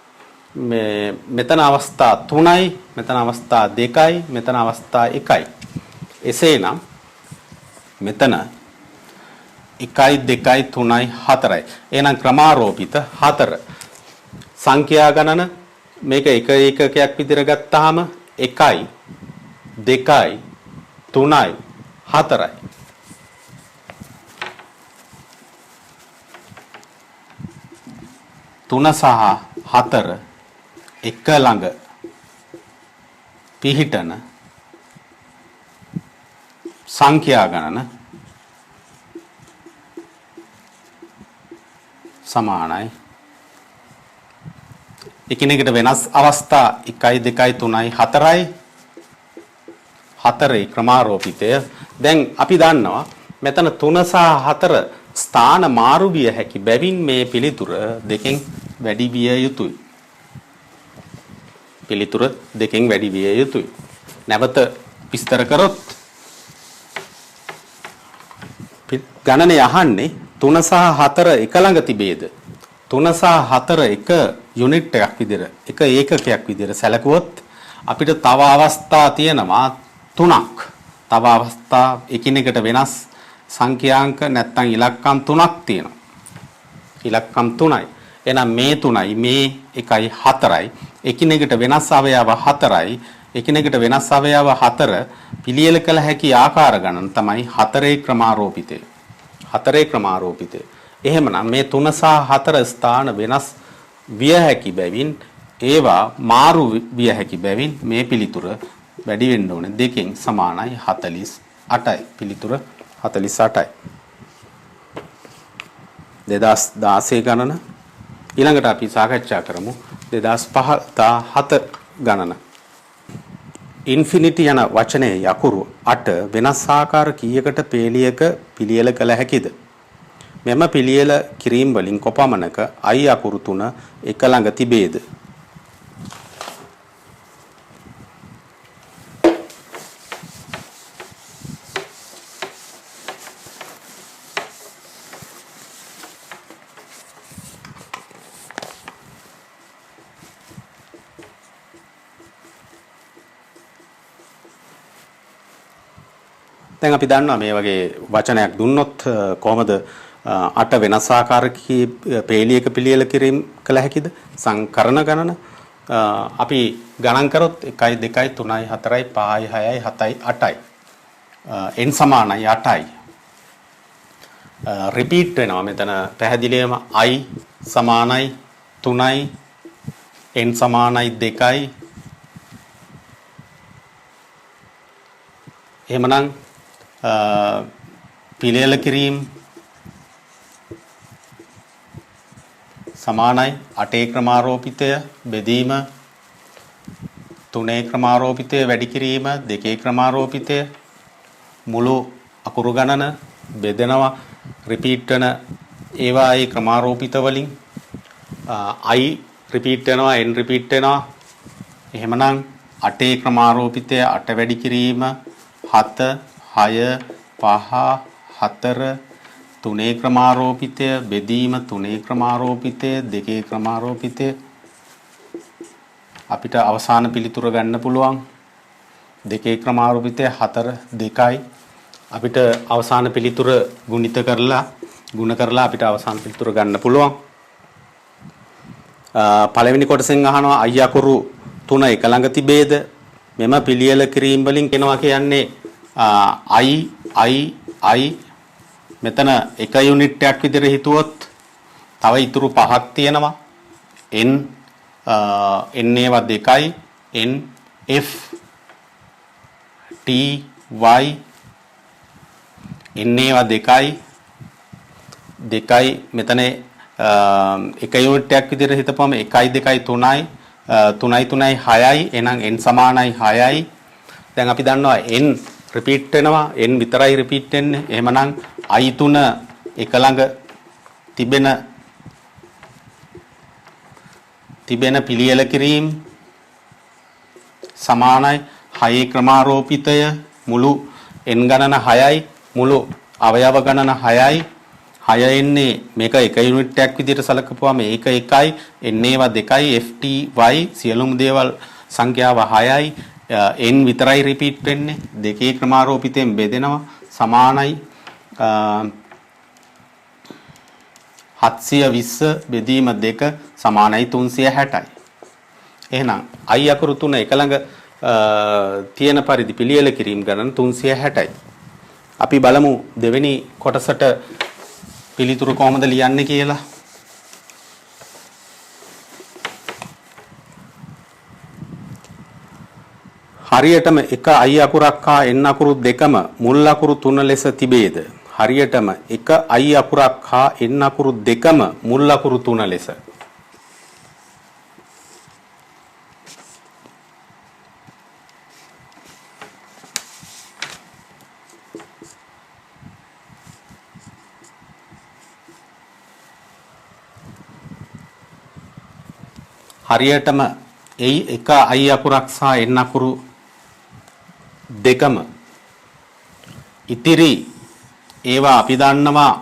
[SPEAKER 1] මෙතන අවස්ථා 3යි, මෙතන අවස්ථා 2යි, මෙතන අවස්ථා 1යි. එසේනම් මෙතන 1යි 2යි 3යි 4යි. එහෙනම් ක්‍රමාරෝපිත 4. සංඛ්‍යා ගණන මේක එක ඒකකයක් විදිහට ගත්තාම 1යි 2යි 3යි 4යි. තුන සහ 4 එක ළඟ පිහිටන සංඛ්‍යා ගණන සමානයි. එකිනෙකට වෙනස් අවස්ථා 1යි 2යි 3යි 4යි. 4 ක්‍රමාරෝපිතය. දැන් අපි දන්නවා මෙතන 3 සහ 4 ස්ථාන මාරු විය හැකි බැවින් මේ පිළිතුර දෙකෙන් වැඩි විය යුතුයි. පිළිතුර දෙකෙන් වැඩි විය යුතුයි. නැවත විස්තර කරොත් ගණනේ අහන්නේ 3 සහ 4 එක ළඟ තිබේද? 3 සහ 4 එක යුනිට් එකක් විදිහට, එක ඒකකයක් විදිහට සැලකුවොත් අපිට තව අවස්ථා තියෙනවා 3ක්. තව අවස්ථා එකිනෙකට වෙනස් සංඛ්‍යාංක නැත්නම් ඉලක්කම් 3ක් තියෙනවා. ඉලක්කම් 3යි. එහෙනම් මේ 3යි, මේ 1යි 4යි එකිනෙකට වෙනස් අවයව 4යි. එකිනෙකට වෙනස් අවයව 4 පිළියෙල කළ හැකි ආකාර ගණන තමයි 4 ක්‍රමාරෝපිතය. 4 ක්‍රමාරෝපිතය. එහෙමනම් මේ 3 සහ 4 ස්ථාන වෙනස් විය හැකි බැවින් ඒවා මාරු විය හැකි බැවින් මේ පිළිතුර වැඩි වෙන්න ඕනේ දෙකෙන් සමානයි 48යි. පිළිතුර 48යි. 2016 ගණන ඊළඟට අපි සාකච්ඡා කරමු 2017 ගණන. ඉන්ෆිනිටි යන වචනයේ යකුරු 8 වෙනස් ආකාර කීයකට පේලියක පිළියෙල කළ හැකිද? මෙම පිළියෙල කිරීම වලින් කොපමණක i අකුරු 3 එක ළඟ තිබේද? දැන් අපි දන්නවා මේ වගේ වචනයක් දුන්නොත් කොහොමද 8 වෙනස් ආකාරකී පේලියක පිළියෙල කිරීම කළ හැකිද? සංකරණ ගණන අපි ගණන් කරොත් 1යි 2යි 3යි 4යි 5යි 6යි 7යි 8යි n සමානයි 8යි. රිපීට් වෙනවා මෙතන පැහැදිලිවම i සමානයි 3යි n සමානයි 2යි. එහෙමනම් පිළියෙල කිරීම සමානයි 8 ක්‍රමාරෝපිතය බෙදීම 3 ක්‍රමාරෝපිතය වැඩි කිරීම 2 ක්‍රමාරෝපිතය මුළු අකුරු ගණන බෙදෙනවා රිපීට් වෙන ඒවා ඒ ක්‍රමාරෝපිත වලින් i රිපීට් වෙනවා n රිපීට් වෙනවා. එහෙමනම් 8 ක්‍රමාරෝපිතය 8 වැඩි කිරීම 7 6 5 4 3 ක්‍රමාරෝපිතය බෙදීම 3 ක්‍රමාරෝපිතය 2 ක්‍රමාරෝපිතය අපිට අවසාන පිළිතුර ගන්න පුළුවන් 2 ක්‍රමාරෝපිතය 4 2යි අපිට අවසාන පිළිතුර ගුණ කරලා අපිට අවසාන පිළිතුර ගන්න පුළුවන්. පළවෙනි කොටසෙන් අහනවා i අකුරු 3 එක ළඟ තිබේද? මෙම පිළියෙල කිරීම වලින් කෙනවා කියන්නේ I මෙතන එක යුනිට් එකක් විදිහට හිතුවොත් තව ඉතුරු පහක් තියෙනවා n ඒවා 2යි n f t y n ඒවා 2යි මෙතන එක යුනිට් එකක් විදිහට හිතපුවම 1යි 2යි 3යි 3යි 3යි 6යි එහෙනම් n සමානයි 6යි. දැන් අපි දන්නවා n රිපීට් වෙනවා n විතරයි රිපීට් වෙන්නේ. එහෙමනම් i 3 එක ළඟ තිබෙන පිළියෙල කිරීම සමානයි 6 ක්‍රමාරෝපිතය මුළු n ගණන 6යි මුළු අවයව ගණන 6යි 6 එන්නේ මේක එක යුනිට් එකක් විදිහට සලකපුවාම මේක 1යි එන්නේ ඒවා 2යි ft y සියලුම දේවල් සංඛ්‍යාව 6යි n විතරයි රිපීට් වෙන්නේ දෙකේ ක්‍රමාරෝපිතයෙන් බෙදෙනවා සමානයි 720 බෙදීම 2 සමානයි 360යි එහෙනම් i අකුරු 3 එක ළඟ තියෙන පරිදි පිළියෙල කිරීම ගණන 360යි අපි බලමු දෙවෙනි කොටසට පිළිතුරු කොහොමද ලියන්නේ කියලා හරියටම එක i අකුරක් හා n අකුරු දෙකම මුල් අකුරු 3 ලෙස තිබේද හරියටම එක i අකුරක් හා n අකුරු දෙකම මුල් අකුරු 3 ලෙස හරියටම එක i අකුරක් සහ n අකුරු දෙකම ඉතිරි ඒවා අපි දන්නවා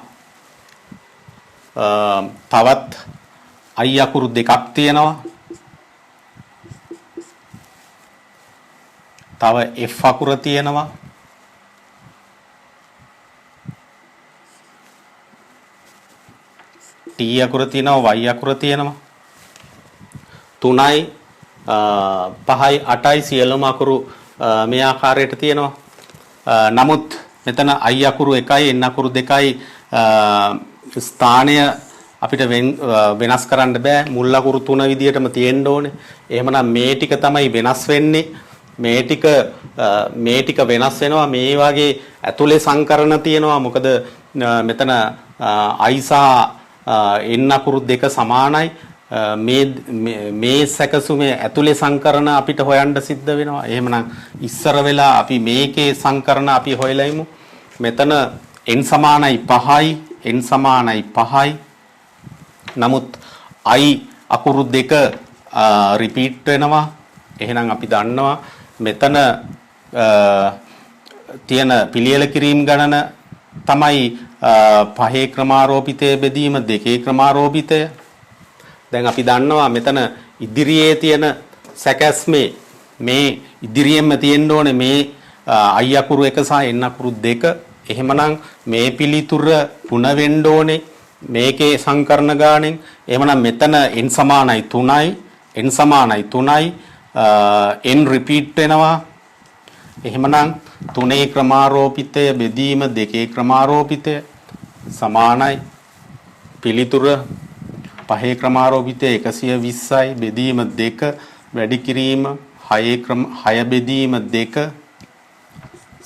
[SPEAKER 1] තවත් i අකුරු දෙකක් තියෙනවා තව f අකුර තියෙනවා t අකුර තියෙනවා y අකුර තියෙනවා 3යි 5යි 8යි සියලුම අකුරු මේ ආකාරයට තියෙනවා. නමුත් මෙතන i අකුරු 1යි n අකුරු 2යි ස්ථානය අපිට වෙනස් කරන්න බෑ. මුල් අකුරු 3 විදියටම තියෙන්න ඕනේ. එහෙමනම් මේ ටික තමයි වෙනස් වෙන්නේ. මේ ටික වෙනස් වෙනවා. මේ වගේ ඇතුලේ සංකරණ තියෙනවා. මොකද මෙතන i සහ n අකුරු 2 සමානයි. මේ සැකසුමේ ඇතුලේ සංකරණ අපිට හොයන්න සිද්ධ වෙනවා. එහෙමනම් ඉස්සර වෙලා අපි මේකේ සංකරණ අපි හොයලා ඉමු. මෙතන n සමානයි 5යි n සමානයි 5යි. නමුත් i අකුරු 2 රිපීට් වෙනවා. එහෙනම් අපි දන්නවා මෙතන තියෙන පිළියෙල කිරීම ගණන තමයි 5 ක්‍රමාරෝපිතය බෙදීම 2 ක්‍රමාරෝපිතය. දැන් අපි දන්නවා මෙතන ඉදිරියේ තියෙන සැකැස්මේ මේ ඉදිරියෙන්ම තියෙන්න ඕනේ මේ i අකුරු 1 සහ n අකුරු 2. එහෙමනම් මේ පිළිතුර පුන වෙන්න ඕනේ මේකේ සංකරණ ගාණෙන්. එහෙමනම් මෙතන n සමානයි 3යි n සමානයි 3යි n රිපීට් වෙනවා. එහෙමනම් 3 ක්‍රමාරෝපිතය බෙදීම 2 ක්‍රමාරෝපිතය සමානයි පිළිතුර 5 ක්‍රමාරෝපිතය 120යි බෙදීම 2 වැඩි කිරීම 6 බෙදීම 2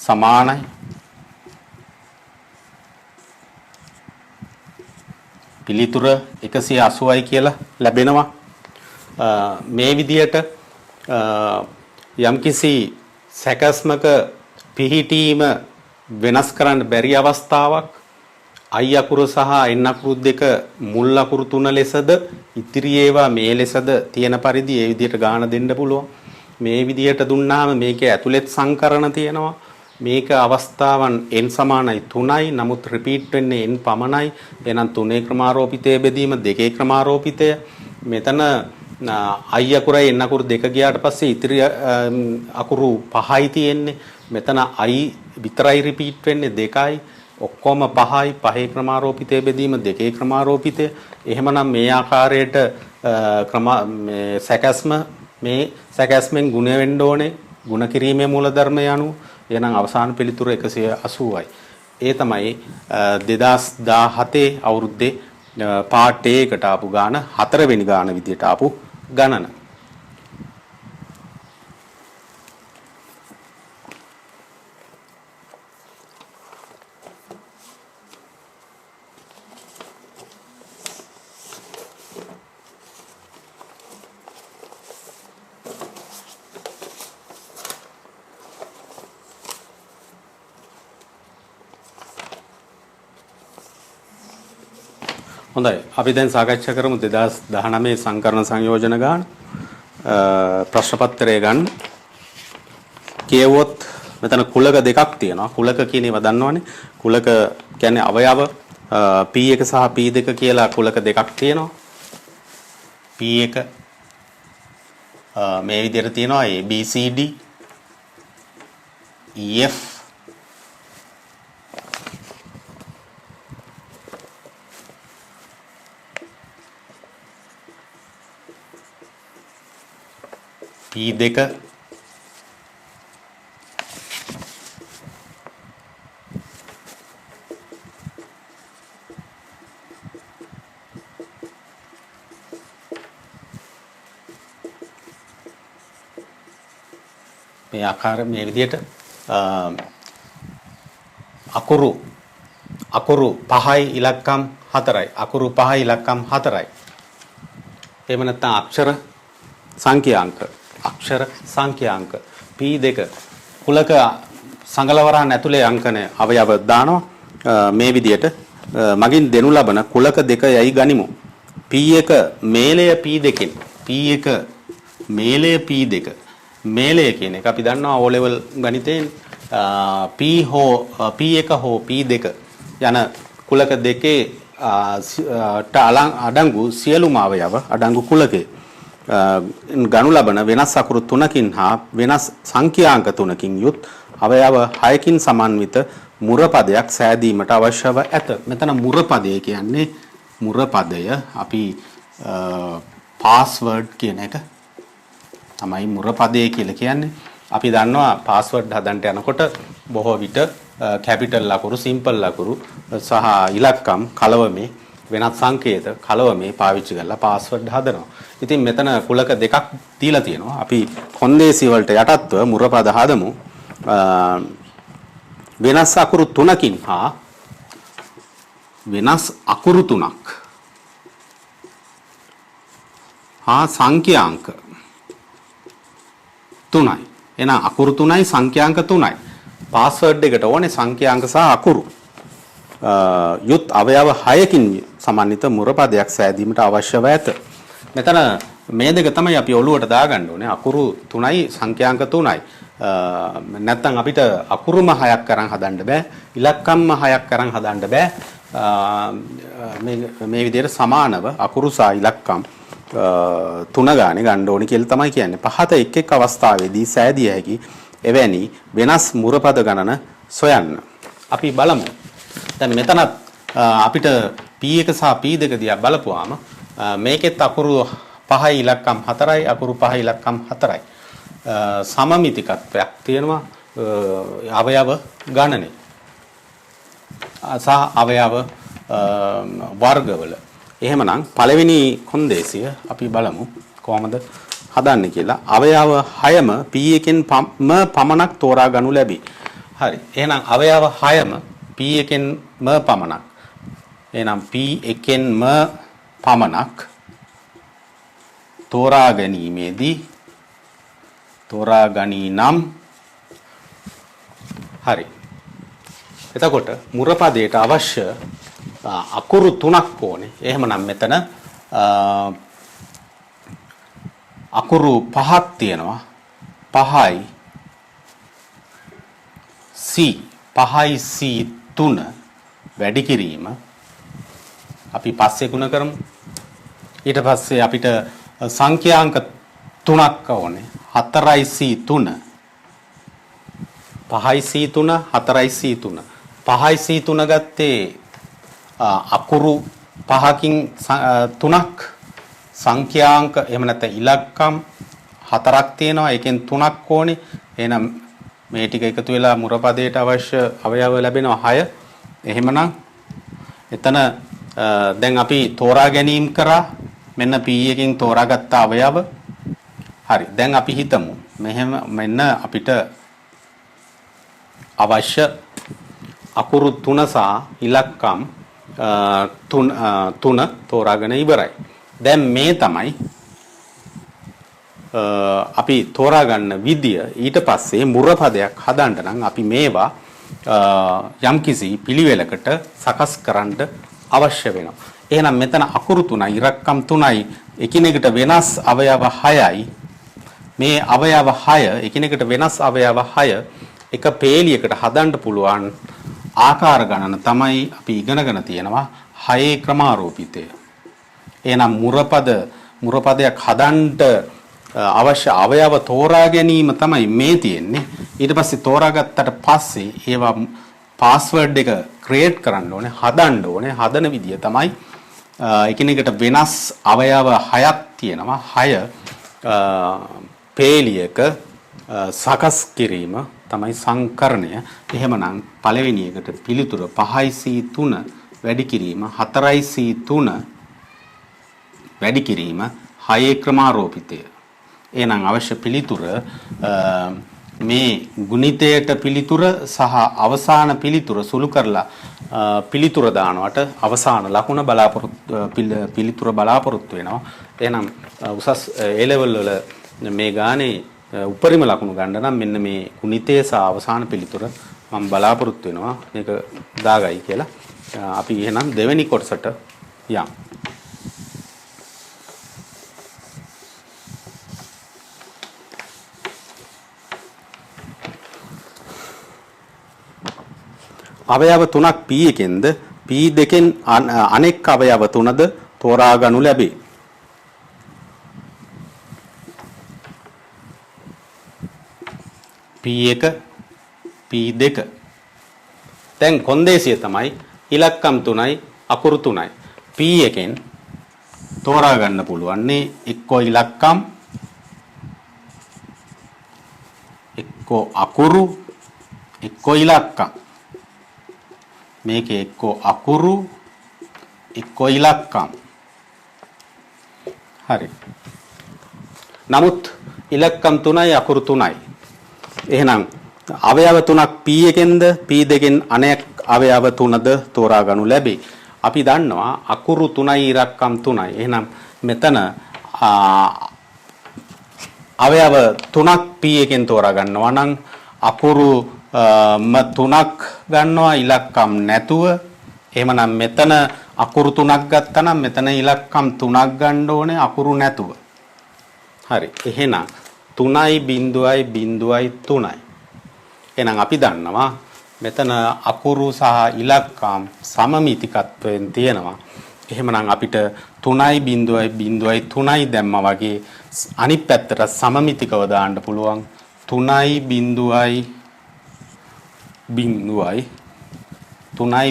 [SPEAKER 1] සමානයි පිළිතුර 180යි කියලා ලැබෙනවා. මේ විදියට යම්කිසි සැකස්මක පිහිටීම වෙනස් කරන්න බැරි අවස්ථාවක් i අකුරු සහ n අකුරු දෙක මුල් අකුරු 3 ලෙසද ඉතිරි ඒවා මේ ලෙසද තියෙන පරිදි ඒ විදිහට ගාන දෙන්න පුළුවන්. මේ විදිහට දුන්නාම මේකේ ඇතුළෙත් සංකරණ තියෙනවා. මේක අවස්ථාවන් n සමානයි 3යි. නමුත් රිපීට් වෙන්නේ n පමණයි. එහෙනම් 3 ක්‍රමාරෝපිතය බෙදීම 2 ක්‍රමාරෝපිතය. මෙතන i අකුරයි n අකුරු දෙක ගියාට පස්සේ ඉතිරි අකුරු 5යි තියෙන්නේ. මෙතන i විතරයි රිපීට් වෙන්නේ 2යි. ඔක්කොම 5යි 5 ක්‍රමාරෝපිතය බෙදීම 2 ක්‍රමාරෝපිතය. එහෙමනම් මේ ආකාරයට සැකස්ම මේ සැකස්මෙන් ගුණ වෙන්න ඕනේ. ගුණ කිරීමේ මූලධර්මය අනුව. එහෙනම් අවසාන පිළිතුර 180යි. ඒ තමයි 2017 අවුරුද්දේ පාර්ට් A එකට ආපු ගාන 4 වෙනි ගාන විදියට ආපු ගණන. හොඳයි අපි දැන් සාකච්ඡා කරමු 2019 සංකරණ සංයෝජන ගාන ප්‍රශ්න පත්‍රය ගන්න. කියවොත් මෙතන කුලක දෙකක් තියෙනවා. කුලක කියන ඒවා දන්නවනේ. කුලක කියන්නේ අවයව P1 සහ P2 කියලා කුලක දෙකක් තියෙනවා. P1 මේ විදිහට තියෙනවා A B C D E F P2 මේ ආකාර මේ විදිහට අකුරු 5යි ඉලක්කම් 4යි අකුරු 5යි ඉලක්කම් 4යි එහෙම නැත්නම් අක්ෂර සංඛ්‍යාංක P2 කුලක සංගලවරහන් ඇතුලේ අංකන අවයව දානවා මේ විදිහට මගින් දෙනු ලබන කුලක දෙක යයි ගනිමු P1 මේලය P2කින් P1 මේලය P2 මේලය කියන එක අපි දන්නවා O level ගණිතයෙන් P1 හෝ P2 යන කුලක දෙකේ අඩංගු සියලුම අවයව අඩංගු කුලකේ ගනු ලබන වෙනස් අකුරු 3කින් හා වෙනස් සංඛ්‍යාංක 3කින් යුත් අවයව 6කින් සමන්විත මුර පදයක් සෑදීමට අවශ්‍යව ඇත. මෙතන මුර පදය කියන්නේ මුර පදය අපි පාස්වර්ඩ් කියන එක තමයි මුර පදය කියලා කියන්නේ. අපි දන්නවා පාස්වර්ඩ් හදන්න යනකොට බොහෝ විට කැපිටල් අකුරු, සිම්පල් අකුරු සහ ඉලක්කම් කලවමේ වෙනත් සංකේත කලවමේ පාවිච්චි කරලා පාස්වර්ඩ් හදනවා. ඉතින් මෙතන කුලක දෙකක් දීලා තියෙනවා. අපි කොන්දේසි වලට යටත්ව මුර පද හදමු. වෙනස් අකුරු 3කින් හා වෙනස් අකුරු 3ක් හා සංඛ්‍යාංක 3යි. එහෙනම් අකුරු 3යි සංඛ්‍යාංක 3යි. පාස්වර්ඩ් එකට ඕනේ සංඛ්‍යාංක සහ අකුරු. යුත් අවයව 6කින් සමන්විත මුර පදයක් සෑදීමට අවශ්‍යව ඇත. මෙතන මේ දෙක තමයි අපි ඔළුවට දාගන්න ඕනේ. අකුරු 3යි සංඛ්‍යාංක 3යි. නැත්තම් අපිට අකුරුම 6ක් අරන් හදන්න බෑ. ඉලක්කම්ම 6ක් අරන් හදන්න බෑ. මේ විදිහට සමානව අකුරු සහ ඉලක්කම් 3 ගානේ ගන්න ඕනේ කියලා තමයි කියන්නේ. පහත එක් එක් අවස්ථාවේදී සෑදිය හැකි එවැනි වෙනස් මුරපද ගණන සොයන්න. අපි බලමු. දැන් මෙතනත් අපිට P1 සහ P2 දිහා බලපුවාම මේකෙත් අකුරු 5යි ඉලක්කම් 4යි අකුරු 5යි ඉලක්කම් 4යි. සමමිතිකත්වයක් තියෙනවා අවයව ගණනේ. සහ අවයව වර්ගවල. එහෙමනම් පළවෙනි කොන්දේසිය අපි බලමු කොහොමද හදන්නේ කියලා. අවයව 6ම P1කින් පමණක් තෝරා ගනු ලැබේ. හරි. එහෙනම් අවයව 6ම P1කින් පමණක්. එහෙනම් P1කින් පමණක් තෝරා ගැනීමේදී තෝරා ගනී නම් හරි. එතකොට මුර පදයට අවශ්‍ය අකුරු 3ක් ඕනේ. එහෙමනම් මෙතන අකුරු 5ක් තියෙනවා. 5යි C 3 වැඩි කිරීම අපි පස්සේ ගුණ කරමු. ඊට පස්සේ අපිට සංඛ්‍යාංක 3ක් ඕනේ. 4යි C3 5යි C3 4යි C3 5යි C3 ගත්තේ අකුරු 5කින් 3ක් සංඛ්‍යාංක එහෙම නැත්නම් ඉලක්කම් 4ක් තියෙනවා. ඒකෙන් 3ක් ඕනේ. එහෙනම් මේ ටික එකතු වෙලා මුර පදයට අවශ්‍ය අවයව ලැබෙනවා 6. එහෙමනම් එතන දැන් අපි තෝරා ගැනීම කරා. මෙන්න P1කින් තෝරාගත්ත අවයව. හරි. දැන් අපි හිතමු මෙන්න අපිට අවශ්‍ය අකුරු 3 සහ ඉලක්කම් 3 තෝරාගෙන ඉවරයි. දැන් මේ තමයි අපි තෝරා ගන්න විදිය. ඊට පස්සේ මුර පදයක් හදන්න නම් අපි මේවා යම්කිසි පිළිවෙලකට සකස් කරන්න අවශ්‍ය වෙනවා. එහෙනම් මෙතන අකුරු 3යි ඉලක්කම් 3යි එකිනෙකට වෙනස් අවයව 6යි. මේ අවයව 6 එකිනෙකට වෙනස් අවයව 6 එක පේලියකට හදන්න පුළුවන් ආකාර ගණන තමයි අපි ඉගෙනගෙන තියෙනවා හයේ ක්‍රමාරෝපිතය. එහෙනම් මුරපදයක් හදන්න අවශ්‍ය අවයව තෝරා ගැනීම තමයි මේ තියෙන්නේ. ඊට පස්සේ තෝරාගත්තට පස්සේ ඒවා පාස්වර්ඩ් එක ක්‍රියේට් කරන්න ඕනේ, හදන්න ඕනේ. හදන විදිය තමයි එකිනෙකට වෙනස් අවයව 6ක් තියෙනවා. 6 පේලියක සකස් කිරීම තමයි සංකරණය. එහෙමනම් පළවෙනි එකට පිළිතුර 5C3 වැඩි කිරීම 4C3 වැඩි කිරීම 6 ක්‍රමාරෝපිතය. එහෙනම් අවශ්‍ය පිළිතුර මේ ගුණිතයට පිළිතුර සහ අවසාන පිළිතුර සුළු කරලා පිළිතුර දානවට අවසාන ලකුණ පිළිතුර බලාපොරොත්තු වෙනවා. එහෙනම් උසස් A level වල මේ ගානේ උපරිම ලකුණු ගන්න නම් මෙන්න මේ ගුණිතය සහ අවසාන පිළිතුර මම බලාපොරොත්තු වෙනවා මේක දාගයි කියලා. අපි එහෙනම් දෙවෙනි කොටසට යමු. අවයව 3ක් P එකෙන්ද P දෙකෙන් අනෙක් අවයව 3ද තෝරා ගනු ලැබේ. P1 P2 දැන් කොන්දේසිය තමයි ඉලක්කම් 3යි අකුරු 3යි. P එකෙන් තෝරා ගන්න පුළුවන්නේ එක්කෝ ඉලක්කම් එක්කෝ අකුරු එක්කෝ ඉලක්කම්. මේකේ එක්කෝ අකුරු එක්කෝ ඉලක්කම්. හරි. නමුත් ඉලක්කම් 3යි අකුරු 3යි. එහෙනම් අවයව 3ක් P එකෙන්ද P දෙකෙන් අනෙක් අවයව 3ද තෝරා ගනු ලැබේ. අපි දන්නවා අකුරු 3යි ඉලක්කම් 3යි. එහෙනම් මෙතන අවයව 3ක් P එකෙන් තෝරා ගන්නවා නම් අකුරු 3ක් ගන්නවා ඉලක්කම් නැතුව. එහෙමනම් මෙතන අකුරු 3ක් ගත්තා නම් මෙතන ඉලක්කම් 3ක් ගන්න ඕනේ අකුරු නැතුව. හරි. එහෙනම් 3යි 0යි 3යි. එහෙනම් අපි දන්නවා මෙතන අකුරු සහ ඉලක්කම් සමමිතිකත්වයෙන් තියෙනවා. එහෙමනම් අපිට 3යි 0යි 3යි දැම්මා වගේ අනිත් පැත්තට සමමිතිකව දාන්න පුළුවන් 3යි 0යි 3යි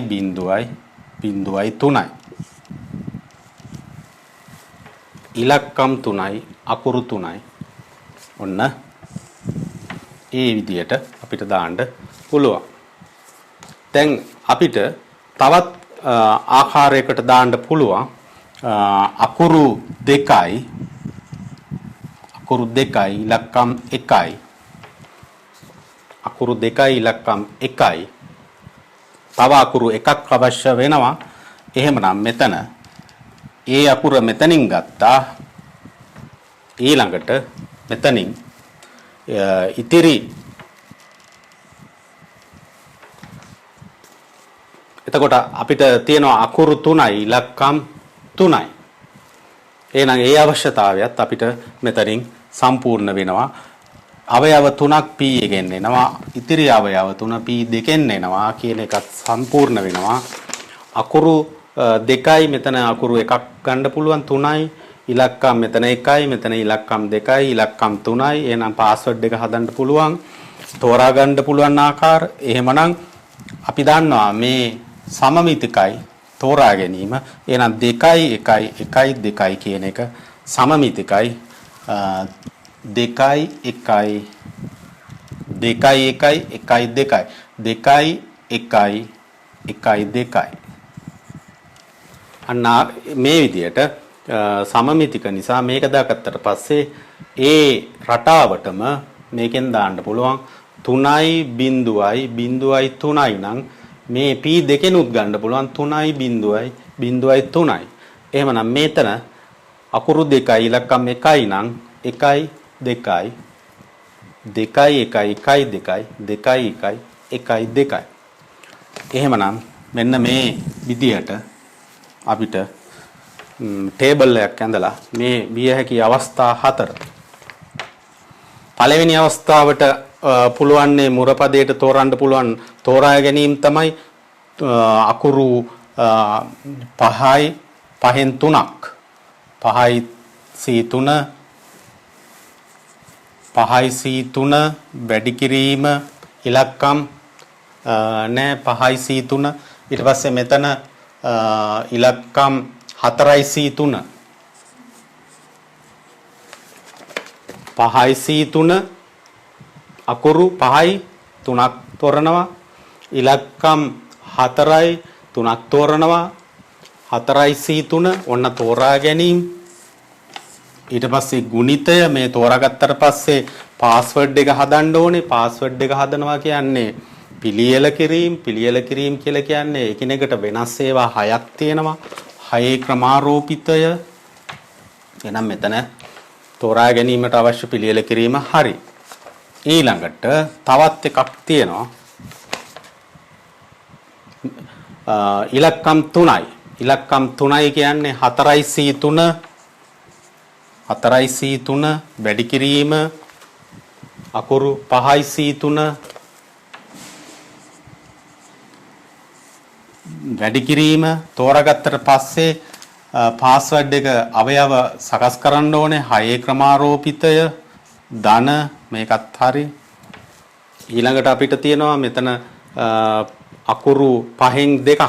[SPEAKER 1] 3යි. ඉලක්කම් 3යි අකුරු 3යි. ඔන්න ඒ විදියට අපිට දාන්න පුළුවන්. දැන් අපිට තවත් ආකාරයකට දාන්න පුළුවන් අකුරු 2යි ඉලක්කම් 1යි. අකුරු 2යි ඉලක්කම් 1යි. තව අකුරු එකක් අවශ්‍ය වෙනවා. එහෙමනම් මෙතන ඒ අකුර මෙතනින් ගත්තා. ඊළඟට මෙතනින් ඉතිරි එතකොට අපිට තියෙනවා අකුරු 3යි ඉලක්කම් 3යි. එහෙනම් ඒ අවශ්‍යතාවයත් අපිට මෙතනින් සම්පූර්ණ වෙනවා. අවයව 3ක් P එකෙන් එනවා. ඉතිරි අවයව 3 P දෙකෙන් එනවා කියන එකත් සම්පූර්ණ වෙනවා. අකුරු 2යි මෙතන අකුරු එකක් ගන්න පුළුවන් 3යි. ඉලක්කම් මෙතන 1යි මෙතන ඉලක්කම් 2යි ඉලක්කම් 3යි. එහෙනම් පාස්වර්ඩ් එක හදන්න පුළුවන්. තෝරා ගන්න පුළුවන් ආකාර. එහෙමනම් අපි දන්නවා මේ සමමිතිකයි තෝරා ගැනීම. එහෙනම් 2යි 1යි 1යි 2යි කියන එක සමමිතිකයි. 2යි 1යි 2යි 1යි 1යි 2යි 2යි 1යි 1යි 2යි. අන්න මේ විදියට සමමිතික නිසා මේක දාගත්තට පස්සේ ඒ රටාවටම මේකෙන් දාන්න පුළුවන් 3යි 0යි 3යි නම් මේ P දෙකෙනුත් ගන්න පුළුවන් 3යි 0යි 3යි. එහෙමනම් මෙතන අකුරු 2යි ඉලක්කම් 1යි නම් 1යි 2යි 2යි 1යි 1යි 2යි 2යි 1යි 1යි 2යි. එහෙමනම් මෙන්න මේ විදියට අපිට ටේබල් එකක් ඇඳලා මේ විය හැකි අවස්ථා 4. පළවෙනි අවස්ථාවට පුළුවන් මුරපදයට තෝරන්න පුළුවන් තෝරා ගැනීම තමයි අකුරු 5යි 5න් 3ක් 5යි C3 5යි C3 වැඩි කිරීම ඉලක්කම් නෑ 5යි C3 ඊට පස්සේ මෙතන ඉලක්කම් 4යි C3 5යි C3 අකුරු 5යි 3ක් තෝරනවා ඉලක්කම් 4යි 3ක් තෝරනවා 4යි C3 ඔන්න තෝරා ගැනීම ඊට පස්සේ ගුණිතය මේ තෝරාගත්තට පස්සේ පාස්වර්ඩ් එක හදන්න ඕනේ පාස්වර්ඩ් එක හදනවා කියන්නේ පිළියෙල කිරීම කියලා කියන්නේ එකිනෙකට වෙනස් ඒවා 6ක් තියෙනවා 6 ක්‍රමාරෝපිතය එනම් මෙතන තෝරා ගැනීමට අවශ්‍ය පිළියෙල කිරීම හරි ඊළඟට තවත් එකක් තියෙනවා ඉලක්කම් 3යි කියන්නේ 4යි C3 වැඩි කිරීම අකුරු 5යි C3 වැඩි කිරීම තෝරාගත්තට පස්සේ පාස්වර්ඩ් එක අවයව සකස් කරන්න ඕනේ 6 ක්‍රමාරෝපිතය ධන මේකත් හරි ඊළඟට අපිට තියෙනවා මෙතන අකුරු 5න් 2ක්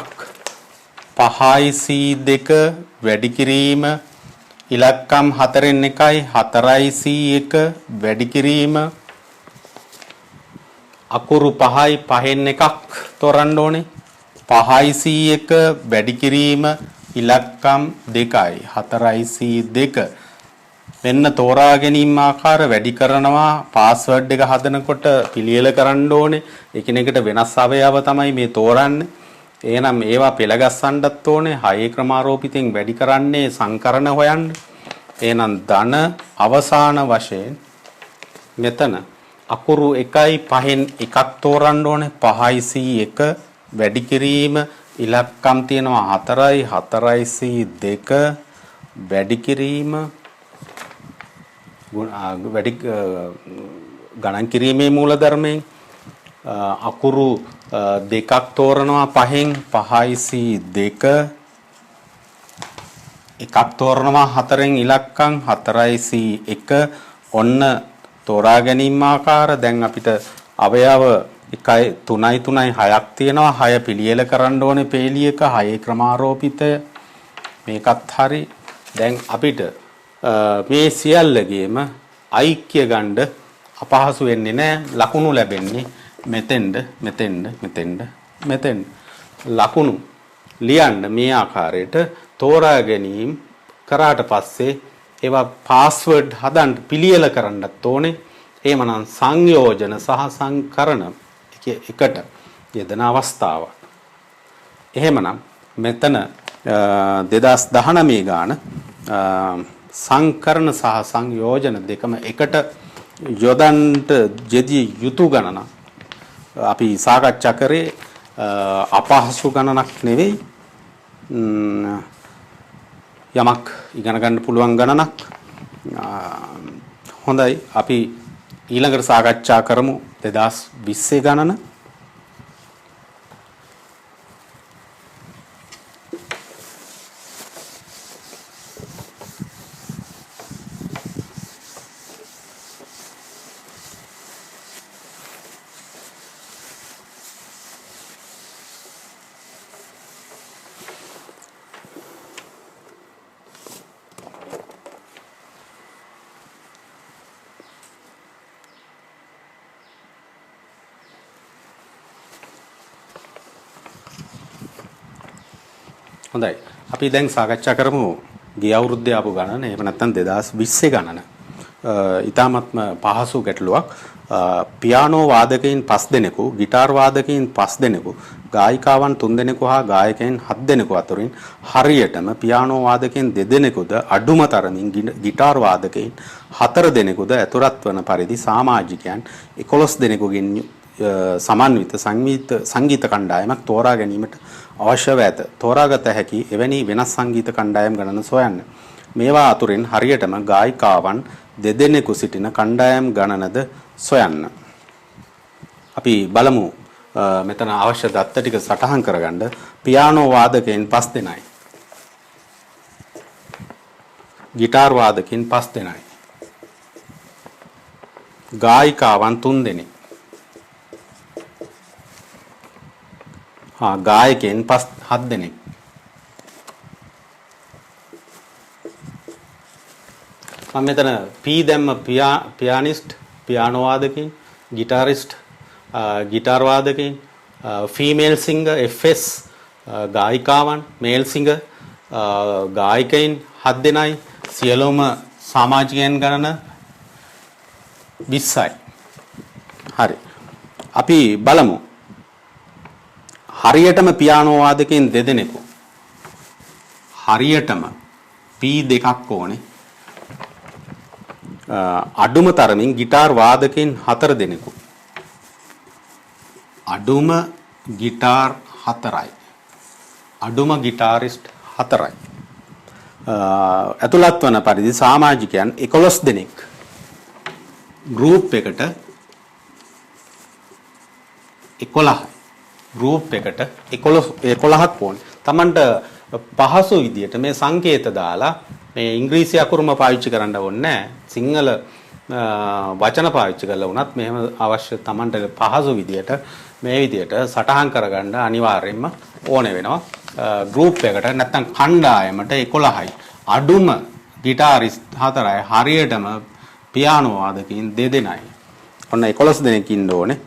[SPEAKER 1] 5යි C2 වැඩි කිරීම ඉලක්කම් 4න් 1යි 4යි C1 වැඩි කිරීම අකුරු 5යි 5න් 1ක් තෝරන්න ඕනේ 5යි C1 වැඩි කිරීම ඉලක්කම් 2යි 4යි C2 මෙන්න තෝරා ගැනීම ආකාර වැඩි කරනවා පාස්වර්ඩ් එක හදනකොට පිළියෙල කරන්න ඕනේ එකිනෙකට වෙනස් අවයව තමයි මේ තෝරන්නේ එහෙනම් ඒවා පෙළගස්සන්නත් ඕනේ 6 ක්‍රමාරෝපිතෙන් වැඩි කරන්නේ සංකරණ හොයන්න එහෙනම් ධන අවසාන වශයෙන් මෙතන අකුරු 1යි 5න් 1ක් තෝරන්න ඕනේ 5යි C1 වැඩි කිරීම ඉලක්කම් තියෙනවා 4යි 4යි C2 වැඩි කිරීම වැඩි ගණන් කිරීමේ මූලධර්මයෙන් අකුරු 2ක් තෝරනවා 5න් 5යි C2 එකක් තෝරනවා 4න් ඉලක්කම් 4යි C1 ඔන්න තෝරා ගැනීම ආකාර දැන් අපිට අවයව 1යි 3යි 6ක් තියෙනවා 6 පිළියෙල කරන්න ඕනේ පේලියක 6 ක්‍රමාරෝපිතය මේකත් හරි දැන් අපිට මේ සියල්ලගේම ඓක්‍ය ගන්න අපහසු වෙන්නේ නැහැ ලකුණු ලැබෙන්නේ මෙතෙන්ද ලකුණු ලියන්න මේ ආකාරයට තෝරා ගැනීම කරාට පස්සේ ඒවා පාස්වර්ඩ් හදන්න පිළියෙල කරන්නත් ඕනේ එහෙමනම් සංයෝජන සහ සංකරණ එකට යෙදෙන අවස්ථාවක් එහෙමනම් මෙතන 2019 ගාන සංකරණ සහ සංයෝජන දෙකම එකට යොදන්නට යෙදිය යුතු ගණන අපි සාකච්ඡා කරේ අපහසු ගණනක් නෙවෙයි යමක් ඉගෙන ගන්න පුළුවන් ගණනක් හොඳයි අපි ඊළඟට සාකච්ඡා කරමු 2020 ගණන හොඳයි අපි දැන් සාකච්ඡා කරමු ගිය අවුරුද්දේ ආපු ගණන එහෙම නැත්නම් 2020 ගණන. ඊටාත්ම පහසු ගැටලුවක්. පියානෝ වාදකයින් 5 දෙනෙකු, গিitar වාදකයින් 5 දෙනෙකු, ගායිකාවන් 3 දෙනෙකු හා ගායකයන් 7 දෙනෙකු අතරින් හරියටම පියානෝ වාදකයන් 2 දෙනෙකුද අඩුම තරමින් গিitar වාදකයන් 4 දෙනෙකුද ඇතුළත් වන පරිදි සමාජිකයන් 11 දෙනෙකුගෙන් සමන්විත සංගීත කණ්ඩායමක් තෝරා ගැනීමට අවශ්‍යව ඇත. තෝරාගත හැකි එවැනි වෙනස් සංගීත කණ්ඩායම් ගණන සොයන්න. මේවා අතුරින් හරියටම ගායිකාවන් 2 දෙනෙකු සිටින කණ්ඩායම් ගණනද සොයන්න. අපි බලමු මෙතන අවශ්‍ය දත්ත ටික සටහන් කරගන්න. පියානෝ වාදකයන් 5 දෙනයි. ගිටාර් වාදකයන් 5 දෙනයි. ගායිකාවන් 3 දෙනෙක්. ගායකයන් 7 දෙනෙක්. මම මෙතන P දැම්ම පියානිස්ට් පියානෝ වාදකයන්, ගිටාරිස්ට් ගිටාර් වාදකයන්, ෆීමේල් සිංගර් FS ගායිකාවන්, මේල් සිංගර් ගායකයන් 7 දෙනයි. සියලුම සමාජිකයන් ගණන 20යි. හරි. අපි බලමු. හරියටම පියානෝ වාදකයන් 2 දෙනෙකු. හරියටම P දෙකක් ඕනේ. අඩුම තරමින් ගිටාර් වාදකයන් 4 දෙනෙකු. අඩුම ගිටාර් 4යි. අඩුම ගිටාරිස්ට් 4යි. ඇතුළත් වන පරිදි සමාජිකයන් 11 දෙනෙක්. ගෲප් එකට 11යි. ගෲප් එකට 11ක් ඕනේ. Tamanට පහසු විදියට මේ සංකේත දාලා මේ ඉංග්‍රීසි අකුරුම පාවිච්චි කරන්න ඕනේ නැහැ. සිංහල වචන පාවිච්චි කරලා වුණත් මෙහෙම අවශ්‍ය Tamanට පහසු විදියට මේ විදියට සටහන් කරගන්න අනිවාර්යයෙන්ම ඕනේ වෙනවා. ගෲප් එකට නැත්නම් කණ්ඩායමට 11යි. අඩුම ගිටාරිස්ට් 4යි. හරියටම පියානෝ වාදකයන් 2 දෙනයි. ඔන්න 11 දෙනෙක් ඉන්න ඕනේ.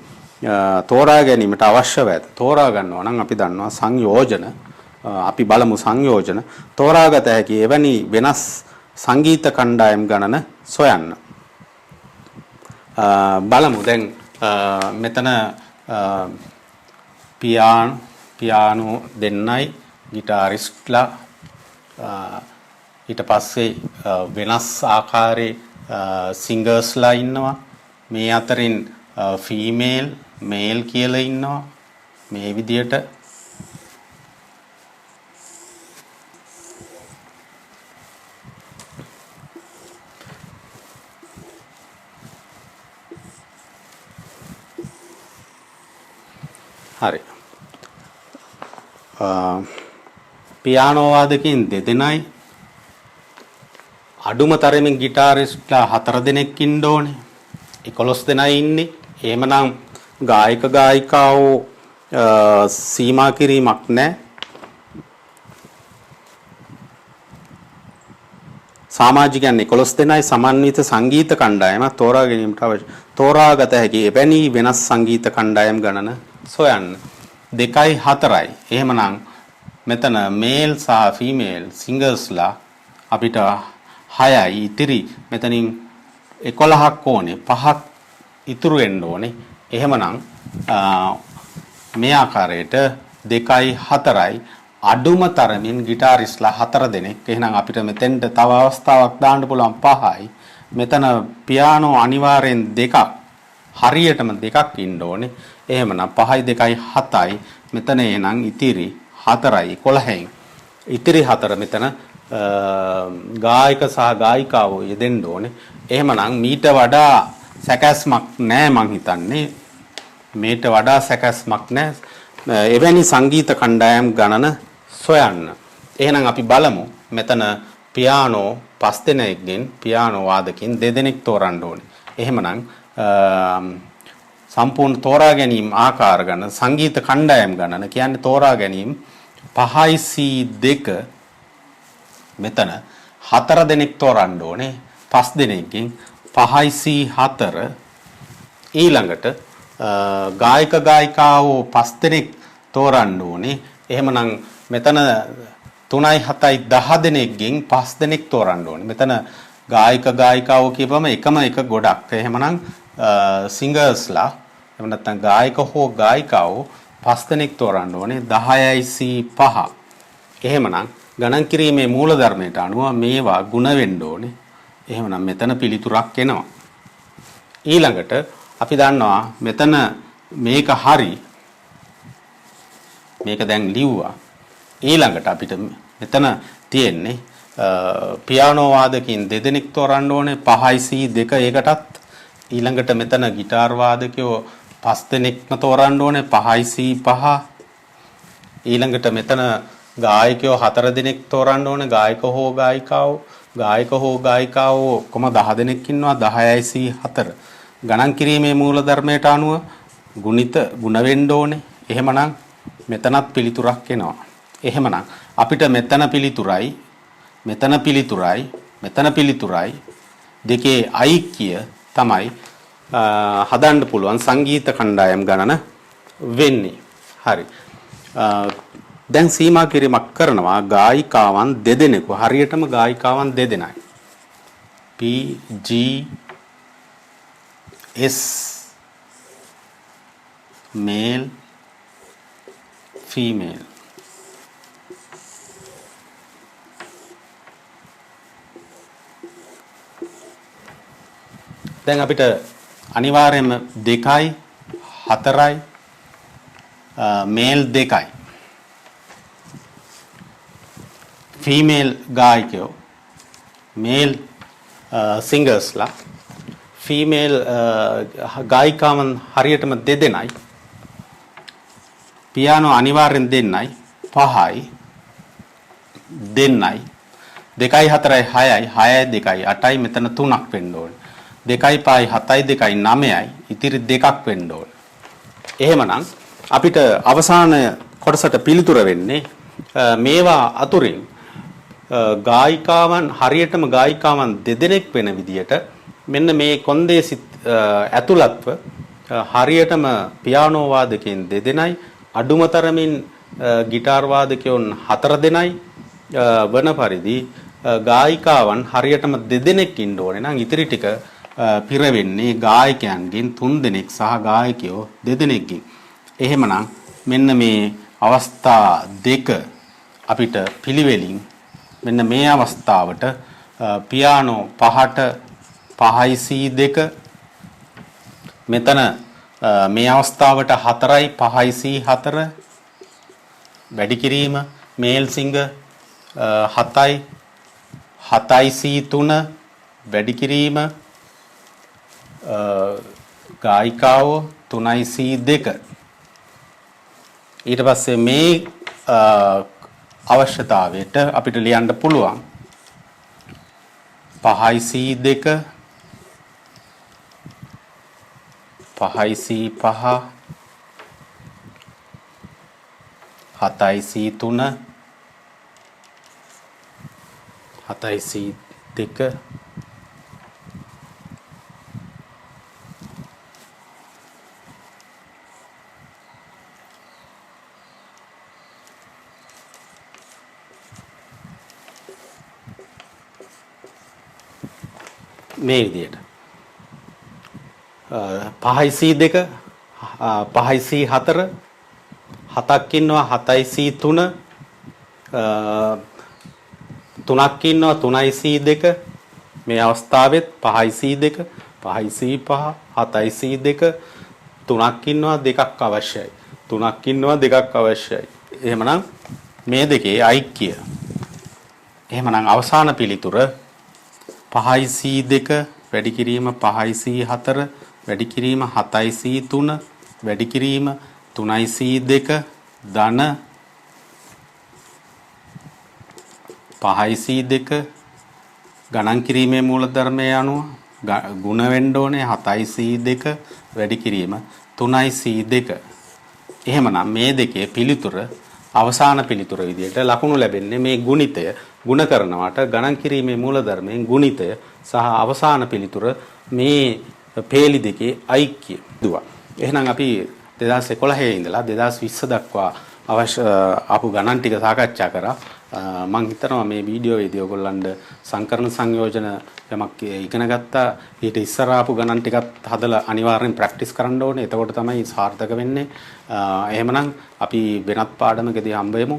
[SPEAKER 1] තෝරා ගැනීමට අවශ්‍ය වෙත. තෝරා ගන්නවා නම් අපි දන්නවා සංයෝජන. අපි බලමු සංයෝජන. තෝරාගත හැකි එවැනි වෙනස් සංගීත කණ්ඩායම් ගණන සොයන්න. බලමු දැන් මෙතන පියානෝ දෙන්නයි, ගිටාරිස්ට්ලා ඊට පස්සේ වෙනස් ආකාරයේ සිංගර්ස්ලා ඉන්නවා. මේ අතරින් ෆීමේල් මේල් කියලා ඉන්නවා. මේ විදියට හරි. පියානෝ වාදකයන් 2 දෙනයි. අඩුම තරමින් ගිටාරිස්ට්ලා 4 දෙනෙක් ඉන්න ඕනේ. 11 දෙනයි ඉන්නේ. එහෙමනම් ගායක ගායිකාවෝ සීමා කිරීමක් නැහැ. සමාජිකයන් 11 දෙනයි. සමන්විත සංගීත කණ්ඩායම තෝරා ගැනීමට අවශ්‍ය. තෝරාගත හැකි එවැනි වෙනස් සංගීත කණ්ඩායම් ගණන සොයන්න. 2යි 4යි. එහෙමනම් මෙතන මේල් සහ ෆීමේල් සිංගර්ස්ලා අපිට 6යි. ඉතිරි මෙතනින් 11ක් ඕනේ. 5ක් ඉතුරු වෙන්න ඕනේ. එහෙමනම් මේ ආකාරයට 2යි 4යි අඩුම තරමින් ගිටාරිස්ලා 4 දෙනෙක්. එහෙනම් අපිට මෙතෙන්ට තව අවස්ථාවක් දාන්න පුළුවන් 5යි. මෙතන පියානෝ අනිවාර්යෙන් 2ක්. හරියටම 2ක් ඉන්න ඕනේ. එහෙමනම් 5යි 2යි 7යි. මෙතන එනං ඉතිරි 4යි 11න්. ඉතිරි 4 මෙතන ගායක සහ ගායිකාවෝ යෙදෙන්න ඕනේ. එහෙමනම් මීට වඩා සැකැස්මක් නැහැ මං හිතන්නේ. මේට වඩා සැකැස්මක් නැහැ. එවැනි සංගීත කණ්ඩායම් ගණන සොයන්න. එහෙනම් අපි බලමු මෙතන පියානෝ 5 දෙනෙක්ගෙන් පියානෝ වාදකින් 2 දෙනෙක් තෝරන්න ඕනේ. එහෙමනම් සම්පූර්ණ තෝරා ගැනීම ආකාර ගණන සංගීත කණ්ඩායම් ගණන කියන්නේ තෝරා ගැනීම 5C2 මෙතන 4 දෙනෙක් තෝරන්න ඕනේ. 5 දෙනෙක්ගෙන් 5C4 ඊළඟට ගායක ගායිකාවෝ 5 දෙනෙක් තෝරන්න ඕනේ. එහෙමනම් මෙතන 3යි 7යි 10 දෙනෙක්ගෙන් 5 දෙනෙක් තෝරන්න ඕනේ. මෙතන ගායක ගායිකාවෝ කියපම එකම එක ගොඩක්. එහෙමනම් සිංගර්ස්ලා එහෙම නැත්නම් ගායක හෝ ගායිකාවෝ 5 දෙනෙක් තෝරන්න ඕනේ. 10යි C5. එහෙමනම් ගණන් කිරීමේ මූලධර්මයට අනුව මේවා ಗುಣ වෙන්න ඕනේ. එහෙමනම් මෙතන පිළිතුරක් එනවා. ඊළඟට අපි දන්නවා මෙතන මේක හරි. මේක දැන් ලිව්වා. ඊළඟට අපිට මෙතන තියෙන්නේ පියානෝ වාදකින් 2 දෙනෙක් තෝරන්න ඕනේ. 5යි C2 ඒකටත් ඊළඟට මෙතන ගිටාර් වාදකයෝ 5 දෙනෙක්ම තෝරන්න ඕනේ 5C5 ඊළඟට මෙතන ගායකයෝ 4 දෙනෙක් තෝරන්න ඕනේ ගායක හෝ ගායිකාවෝ කොම 10 දෙනෙක් ඉන්නවා 10C4 ගණන් කිරීමේ මූලධර්මයට අනුව ಗುಣ වෙන්න ඕනේ එහෙමනම් මෙතනත් පිළිතුරක් එනවා එහෙමනම් අපිට මෙතන පිළිතුරයි දෙකේ ඓක්‍ය තමයි හදන්න පුළුවන් සංගීත කණ්ඩායම් ගණන වෙන්නේ. හරි. දැන් සීමා කිරීමක් කරනවා ගායිකාවන් දෙදෙනෙකු හරියටම ගායිකාවන් දෙදෙනයි. P G S male female දැන් අපිට අනිවාර්යයෙන්ම 2යි 4යි මේල් 2යි ෆීමේල් ගායකයෝ මේල් සිංගර්ස්ලා ෆීමේල් ගායිකාවන් හරියටම දෙදෙනයි පියානෝ අනිවාර්යෙන් දෙන්නයි 5යි දෙන්නයි 2යි 4යි 6යි 6යි 2යි 8යි මෙතන 3ක් වෙන්න ඕනේ 2යි 5යි 7යි 2යි 9යි ඉතිරි 2ක් වෙන්න ඕනේ. එහෙමනම් අපිට අවසාන කොටසට පිළිතුර වෙන්නේ මේවා අතුරින් ගායිකාවන් හරියටම ගායිකාවන් දෙදෙනෙක් වෙන විදියට මෙන්න මේ කොන්දේසි ඇතුළත්ව හරියටම පියානෝ වාදකයන් දෙදෙනයි අඩුම තරමින් ගිටාර් වාදකයන් 4 දෙනයි වන පරිදි ගායිකාවන් හරියටම දෙදෙනෙක් ඉන්න ඕනේ නම් ඉතිරි ටික පිරවෙන්නේ ගායකයන්ගෙන් 3 දෙනෙක් සහ ගායකයෝ 2 දෙනෙක්ගෙන්. එහෙමනම් මෙන්න මේ අවස්ථා දෙක අපිට පිළිවෙලින් මෙන්න මේ අවස්ථාවට පියානෝ 5ට 5C2 මෙතන මේ අවස්ථාවට 4යි 5C4 වැඩි කිරීම මේල් සිංගර් 7යි 7C3 වැඩි කිරීම ගායිකාවෝ 3C2 ඊට පස්සේ මේ අවශ්‍යතාවයට අපිට ලියන්න පුළුවන් 5C2 5C5 7C3 7C2 මේ විදියට 5C2 5C4 7ක් ඉන්නවා 7C3 3ක් ඉන්නවා 3C2 මේ අවස්ථාවෙත් 5C2 5C5 7C2 3ක් ඉන්නවා 2ක් අවශ්‍යයි 3ක් ඉන්නවා 2ක් අවශ්‍යයි එහෙමනම් මේ දෙකේ ඓක්‍ය එහෙමනම් අවසාන පිළිතුර 5C2 වැඩි කිරීම 5C4 වැඩි කිරීම 7C3 වැඩි කිරීම 3C2 ධන 5C2 ගණන් කිරීමේ මූලධර්මය අනුව ගුණ වෙන්න ඕනේ 7C2 වැඩි කිරීම 3C2 එහෙමනම් මේ දෙකේ පිළිතුර අවසාන පිළිතුර විදිහට ලකුණු ලැබෙන්නේ මේ ගුණිතය ගුණ කරනවට ගණන් කිරීමේ මූලධර්මයෙන් ගුණිතය සහ අවසාන පිළිතුර මේ පේලි දෙකේ ඓක්‍ය දුවා. එහෙනම් අපි 2011 ඉඳලා 2020 දක්වා අවශ්‍ය ආපු ගණන් ටික සාකච්ඡා කරා. මම හිතනවා මේ වීඩියෝවේදී ඔයගොල්ලන්ට සංකරණ සංයෝජන යමක් ඉගෙන ගත්තා. ඊට ඉස්සර ආපු ගණන් ටිකත් හදලා අනිවාර්යෙන් ප්‍රැක්ටිස් කරන්න ඕනේ. එතකොට තමයි සාර්ථක වෙන්නේ. එහෙමනම් අපි වෙනත් පාඩමකදී හම්බ වෙමු.